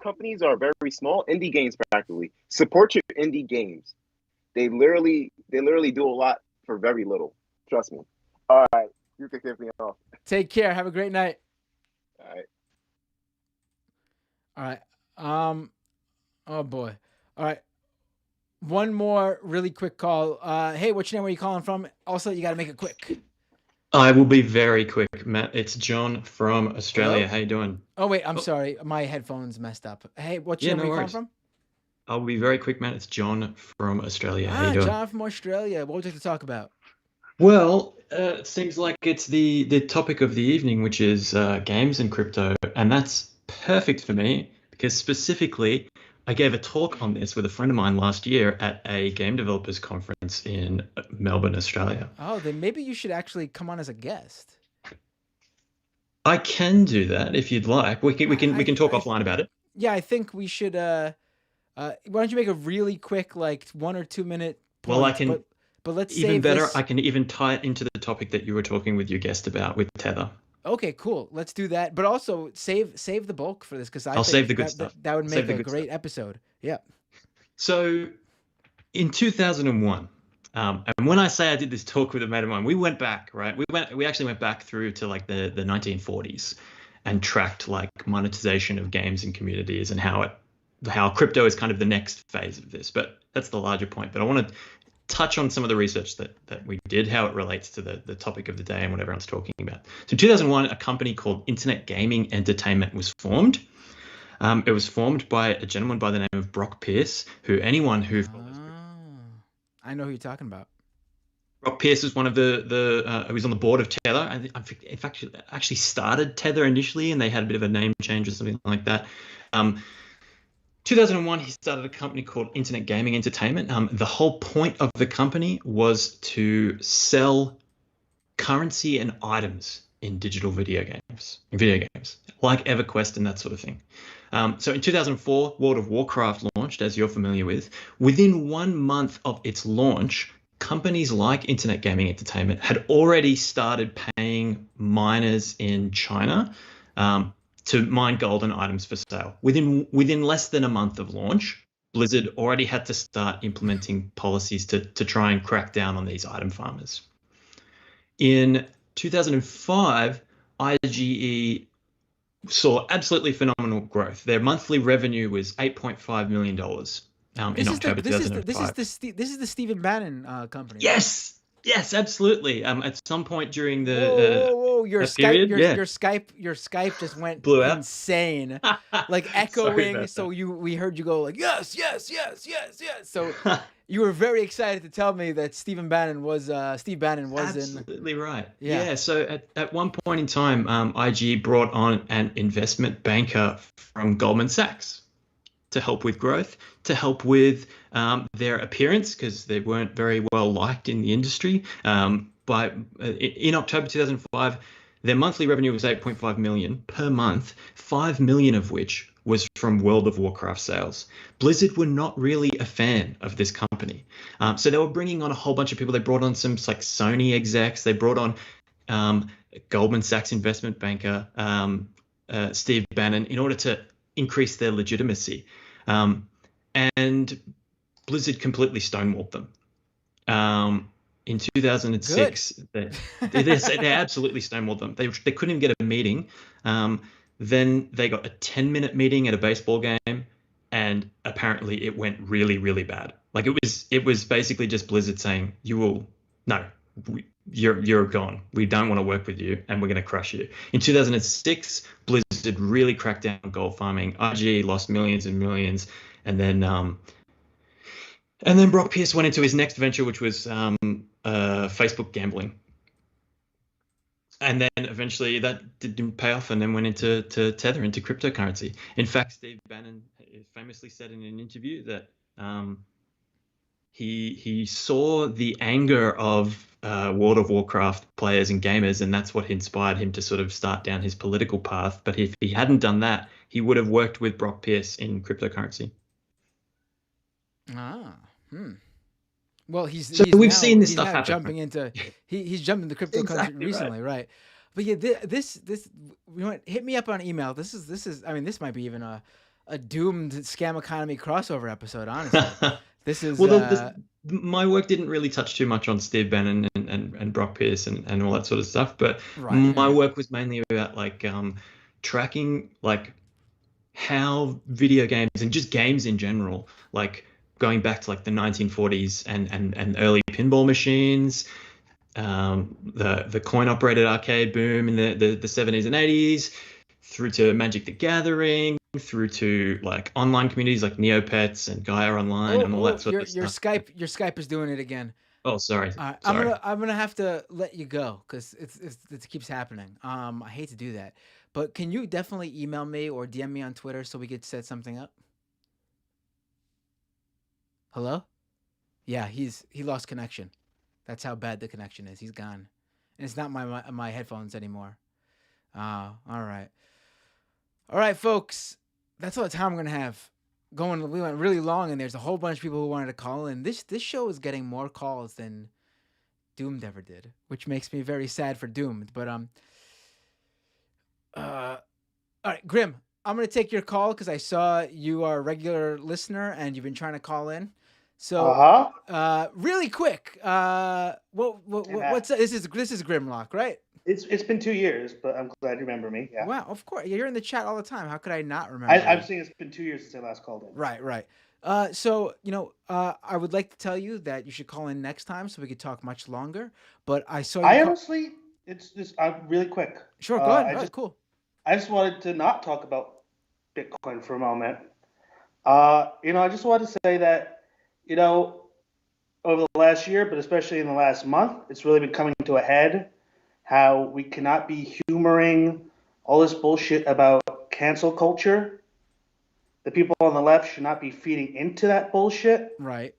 companies are very small, indie games practically, support your indie games. They literally do a lot for very little. Trust me. All right, you can kick me off. Take care. Have a great night. All right. Oh boy. All right. One more really quick call. Hey, what's your name? Where are you calling from? Also, you got to make it quick. I will be very quick, Matt. It's John from Australia. Hello? How you doing? Oh, wait. I'm sorry. My headphones messed up. Hey, what's your name? Where are you calling from? I'll be very quick, Matt. It's John from Australia. How you doing? John from Australia. What would you like to talk about? Well, it seems like it's the topic of the evening, which is games and crypto. And that's perfect for me because specifically, I gave a talk on this with a friend of mine last year at a game developers conference in Melbourne, Australia. Oh, then maybe you should actually come on as a guest. I can do that if you'd like. We can talk offline about it. Yeah, I think we should Why don't you make a really quick, like 1 or 2 minute point? Well, I can. But let's Even save better, this. I can even tie it into the topic that you were talking with your guest about with Tether. Okay, cool. Let's do that. But also save the bulk for this because I'll think save the good stuff. that would I'll make save the a good great stuff. episode. Yeah. So in 2001, and when I say I did this talk with a mate of mine, we went back, right? We actually went back through to like the 1940s and tracked like monetization of games and communities and how crypto is kind of the next phase of this. But that's the larger point. But I want to touch on some of the research that we did, how it relates to the topic of the day and what everyone's talking about. So in 2001, a company called Internet Gaming Entertainment was formed. It was formed by a gentleman by the name of Brock Pierce, who anyone who I know who you're talking about. Brock Pierce was one of he was on the board of Tether. And in fact, actually started Tether initially, and they had a bit of a name change or something like that. 2001, he started a company called Internet Gaming Entertainment. The whole point of the company was to sell currency and items in digital video games, like EverQuest and that sort of thing. So in 2004, World of Warcraft launched, as you're familiar with. Within 1 month of its launch, companies like Internet Gaming Entertainment had already started paying miners in China to mine golden items for sale. Within less than a month of launch, Blizzard already had to start implementing policies to try and crack down on these item farmers. In 2005, IGE saw absolutely phenomenal growth. Their monthly revenue was $8.5 million in October 2005. This is the Stephen Bannon company. Yes, absolutely. At some point during the whoa. Your period, your Skype just went blew out, insane, like echoing. So we heard you go like yes. So you were very excited to tell me that Steve Bannon was absolutely right. Yeah. So at one point in time, IG brought on an investment banker from Goldman Sachs to help with growth, to help with their appearance, because they weren't very well liked in the industry. In October 2005, their monthly revenue was $8.5 million per month, $5 million of which was from World of Warcraft sales. Blizzard were not really a fan of this company. So they were bringing on a whole bunch of people. They brought on some like Sony execs. They brought on Goldman Sachs investment banker, Steve Bannon, in order to increase their legitimacy. And Blizzard completely stonewalled them. In 2006, they absolutely stonewalled them. They couldn't even get a meeting. Then they got a 10-minute meeting at a baseball game, and apparently it went really, really bad. Like it was basically just Blizzard saying, you're gone. We don't want to work with you, and we're going to crush you. In 2006, Blizzard really cracked down on gold farming. IG lost millions and millions, and then Brock Pierce went into his next venture, which was Facebook gambling. And then eventually that didn't pay off, and then went into Tether, into cryptocurrency. In fact, Steve Bannon famously said in an interview that he saw the anger of World of Warcraft players and gamers, and that's what inspired him to sort of start down his political path. But if he hadn't done that, he would have worked with Brock Pierce in cryptocurrency. Well, we've seen this stuff happen. Jumping into he's jumped into cryptocurrency recently, right? But yeah, this hit me up on email. This is I mean, this might be even a doomed scam economy crossover episode, honestly. This is my work didn't really touch too much on Steve Bannon and Brock Pierce and all that sort of stuff, but my work was mainly about like tracking like how video games and just games in general, like going back to like the 1940s and early pinball machines, the coin operated arcade boom in the 70s and 80s, through to Magic the Gathering, through to like online communities like Neopets and Gaia Online and all that sort of stuff. Your Skype is doing it again. Oh, sorry. Sorry. I'm gonna have to let you go because it keeps happening. I hate to do that, but can you definitely email me or DM me on Twitter so we could set something up? Hello? Yeah, he lost connection. That's how bad the connection is. He's gone, and it's not my headphones anymore. All right, folks. That's all the time we're gonna have. we went really long, and there's a whole bunch of people who wanted to call in. This show is getting more calls than Doomed ever did, which makes me very sad for Doomed. But all right, Grim, I'm gonna take your call because I saw you are a regular listener and you've been trying to call in. So, really quick, what's this is Grimlock, right? It's been 2 years, but I'm glad you remember me. Yeah. Wow, of course. You're in the chat all the time. How could I not remember? I'm saying it's been 2 years since I last called in. Right. So, I would like to tell you that you should call in next time so we could talk much longer. But I saw you. Honestly, it's just really quick. Sure, go ahead. Cool. I just wanted to not talk about Bitcoin for a moment. I just wanted to say that, over the last year, but especially in the last month, it's really been coming to a head how we cannot be humoring all this bullshit about cancel culture. The people on the left should not be feeding into that bullshit. Right.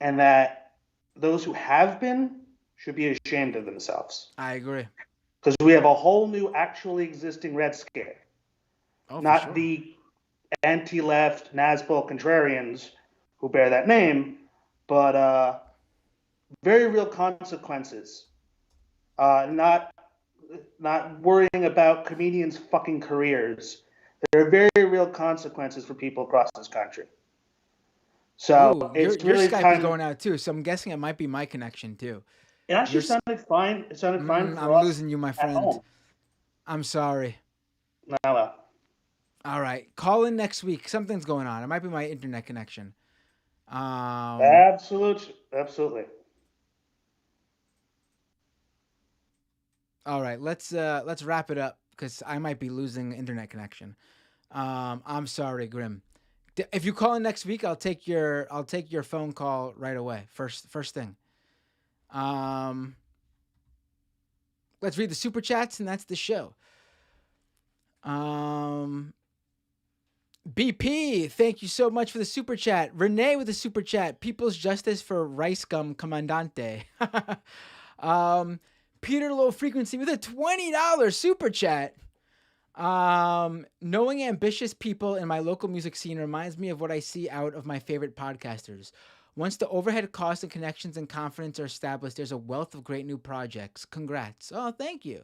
And that those who have been should be ashamed of themselves. I agree. Because we have a whole new actually existing Red Scare. Not the anti-left Nazbol contrarians who bear that name, but very real consequences. Not worrying about comedians' fucking careers. There are very real consequences for people across this country. So it's your really Skype is going out too, so I'm guessing it might be my connection too. It actually sounded fine. It sounded fine. I'm losing you, my friend. I'm sorry. No. All right, call in next week. Something's going on. It might be my internet connection. Absolutely. All right, let's wrap it up because I might be losing internet connection. I'm sorry, Grim. If you call in next week, I'll take your phone call right away. First thing. Let's read the super chats, and that's the show. BP, thank you so much for the super chat. Renee with the super chat. People's Justice for Rice Gum Commandante. Peter Low Frequency with a $20 super chat. Knowing ambitious people in my local music scene reminds me of what I see out of my favorite podcasters. Once the overhead costs and connections and confidence are established, there's a wealth of great new projects. Congrats. Oh, thank you.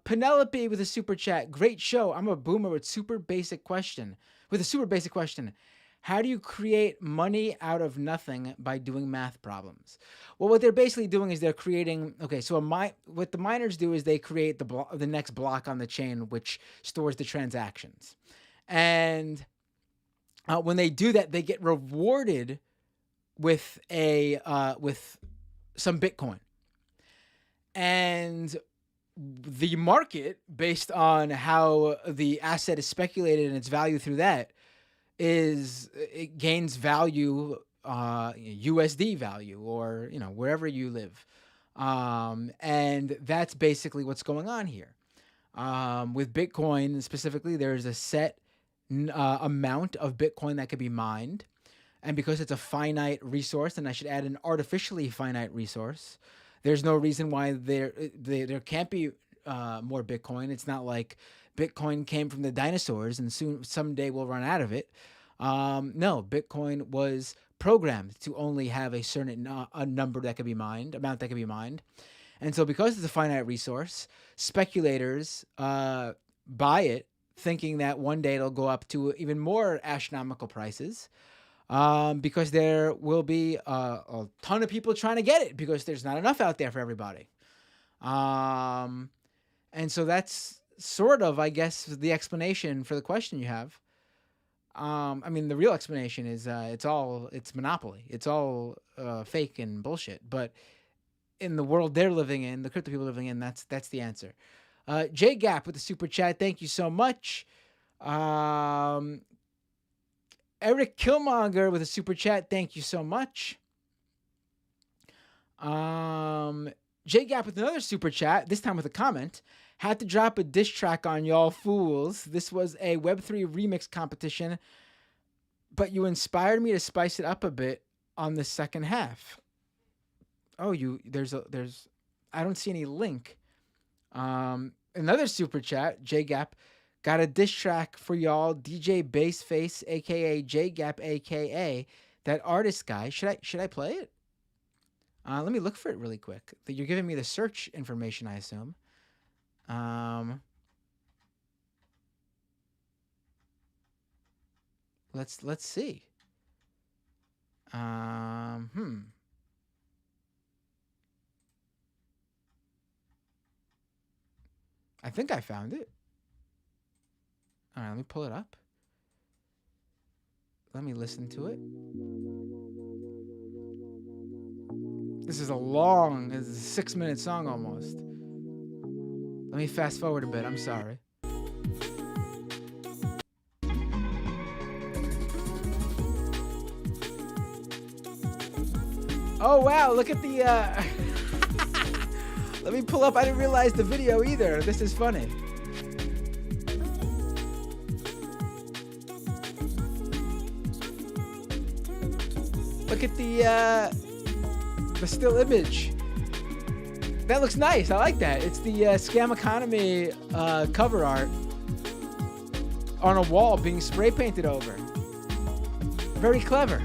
Penelope with a super chat. Great show. I'm a boomer with a super basic question. How do you create money out of nothing by doing math problems? Well, what they're basically doing is they're creating. Okay, so what the miners do is they create the next block on the chain, which stores the transactions, and when they do that, they get rewarded with some Bitcoin, and the market, based on how the asset is speculated and its value through that, it gains value, USD value, or wherever you live, and that's basically what's going on here. With Bitcoin specifically, there's a set amount of Bitcoin that could be mined, and because it's a finite resource, and I should add an artificially finite resource, there's no reason why there can't be more Bitcoin. It's not like Bitcoin came from the dinosaurs and someday we'll run out of it. No, Bitcoin was programmed to only have a certain amount that could be mined. And so because it's a finite resource, speculators buy it thinking that one day it'll go up to even more astronomical prices. Because there will be a ton of people trying to get it because there's not enough out there for everybody. And so that's sort of, I guess, the explanation for the question you have. The real explanation is it's monopoly. It's all fake and bullshit. But in the world they're living in, the crypto people living in, that's the answer. J Gap with the super chat. Thank you so much. Eric Killmonger with a super chat. Thank you so much. J Gap with another super chat, this time with a comment. Had to drop a diss track on y'all fools. This was a Web3 remix competition, but you inspired me to spice it up a bit on the second half. Oh, I don't see any link. Another super chat, J Gap. Got a diss track for y'all, DJ Bassface, aka J Gap, aka that artist guy. Should I play it? Let me look for it really quick. You're giving me the search information, I assume. Let's see. I think I found it. All right, let me pull it up. Let me listen to it. This is a 6-minute song almost. Let me fast forward a bit. I'm sorry. Oh, wow. Look at the... Let me pull up. I didn't realize the video either. This is funny. Look at the still image. That looks nice. I like that. It's the Scam Economy cover art on a wall being spray painted over. Very clever.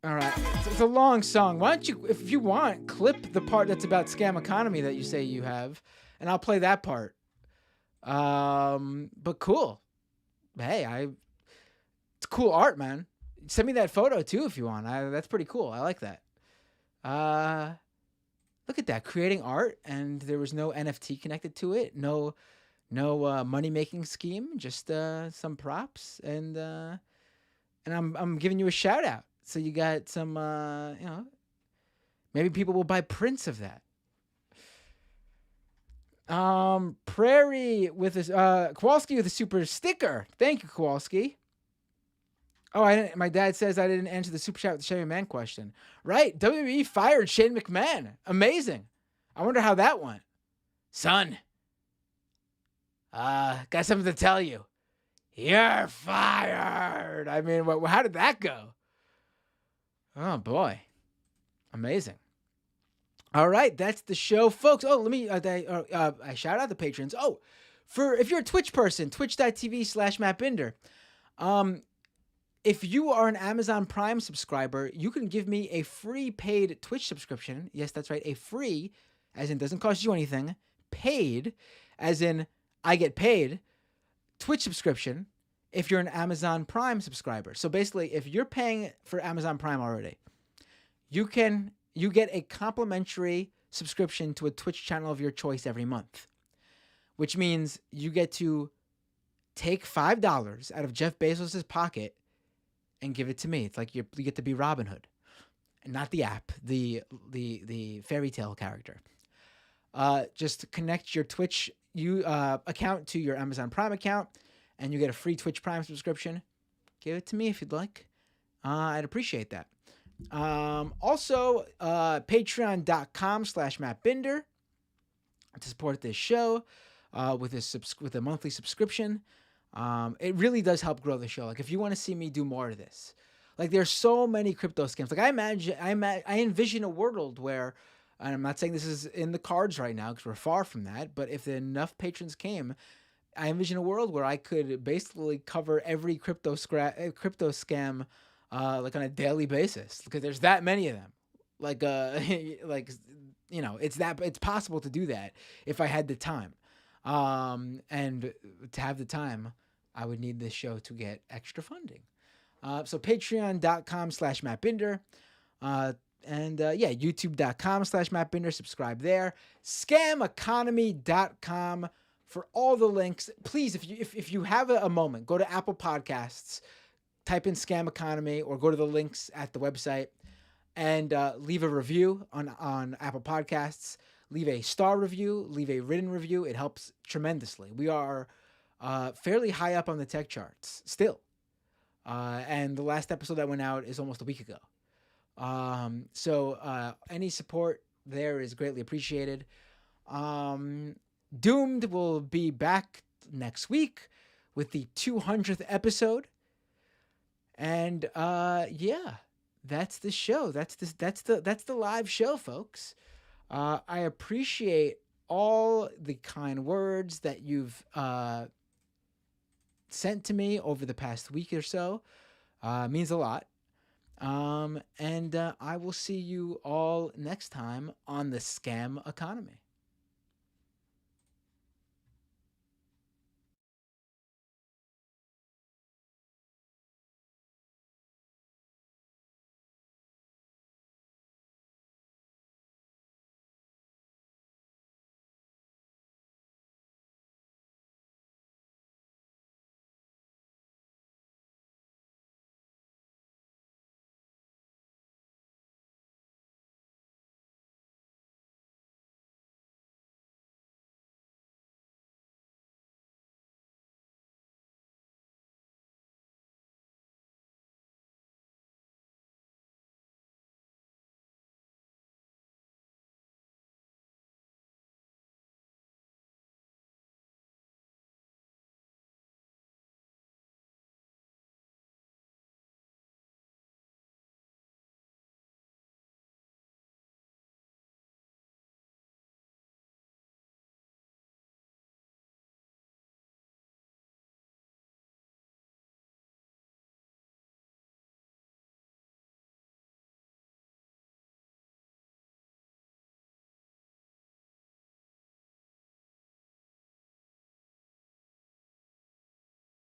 All right. It's a long song. Why don't you, if you want, clip the part that's about Scam Economy that you say you have, and I'll play that part. But cool. Hey, it's cool art, man. Send me that photo too if you want. That's pretty cool. I like that. Look at that, creating art, and there was no NFT connected to it. No money making scheme. Just some props, and I'm giving you a shout out. So you got some, maybe people will buy prints of that. Prairie with a Kowalski with a super sticker. Thank you, Kowalski. Oh, my dad says I didn't answer the super chat with the Shane McMahon question. Right, WWE fired Shane McMahon. Amazing. I wonder how that went. Son, got something to tell you. You're fired. I mean, how did that go? Oh boy, amazing. All right, that's the show, folks. Oh, let me I shout out the patrons. Oh, if you're a Twitch person, twitch.tv/MattBinder. If you are an Amazon Prime subscriber, you can give me a free paid Twitch subscription. Yes, that's right, a free, as in doesn't cost you anything. Paid, as in I get paid. Twitch subscription. If you're an Amazon Prime subscriber. So basically, if you're paying for Amazon Prime already, you get a complimentary subscription to a Twitch channel of your choice every month, which means you get to take $5 out of Jeff Bezos's pocket and give it to me. It's like you get to be Robin Hood, and not the app, the fairy tale character. Just connect your Twitch account to your Amazon Prime account, and you get a free Twitch Prime subscription. Give it to me if you'd like. I'd appreciate that. Also, patreon.com/MattBinder to support this show with a monthly subscription. It really does help grow the show. Like, if you want to see me do more of this, like, there's so many crypto scams. Like, I envision a world where, and I'm not saying this is in the cards right now because we're far from that, but if enough patrons came, I envision a world where I could basically cover every crypto scam like on a daily basis, because there's that many of them. Like it's possible to do that if I had the time. And to have the time, I would need this show to get extra funding. So patreon.com/MattBinder. YouTube.com/MattBinder. Subscribe there. Scameconomy.com for all the links. Please, if you have a moment, go to Apple Podcasts, type in Scam Economy, or go to the links at the website and leave a review on Apple Podcasts. Leave a star review, leave a written review. It helps tremendously. We are fairly high up on the tech charts still. And the last episode that went out is almost a week ago. So any support there is greatly appreciated. Doomed will be back next week with the 200th episode. And yeah, that's the show. That's the live show, folks. I appreciate all the kind words that you've sent to me over the past week or so. Means a lot. And I will see you all next time on the Scam Economy.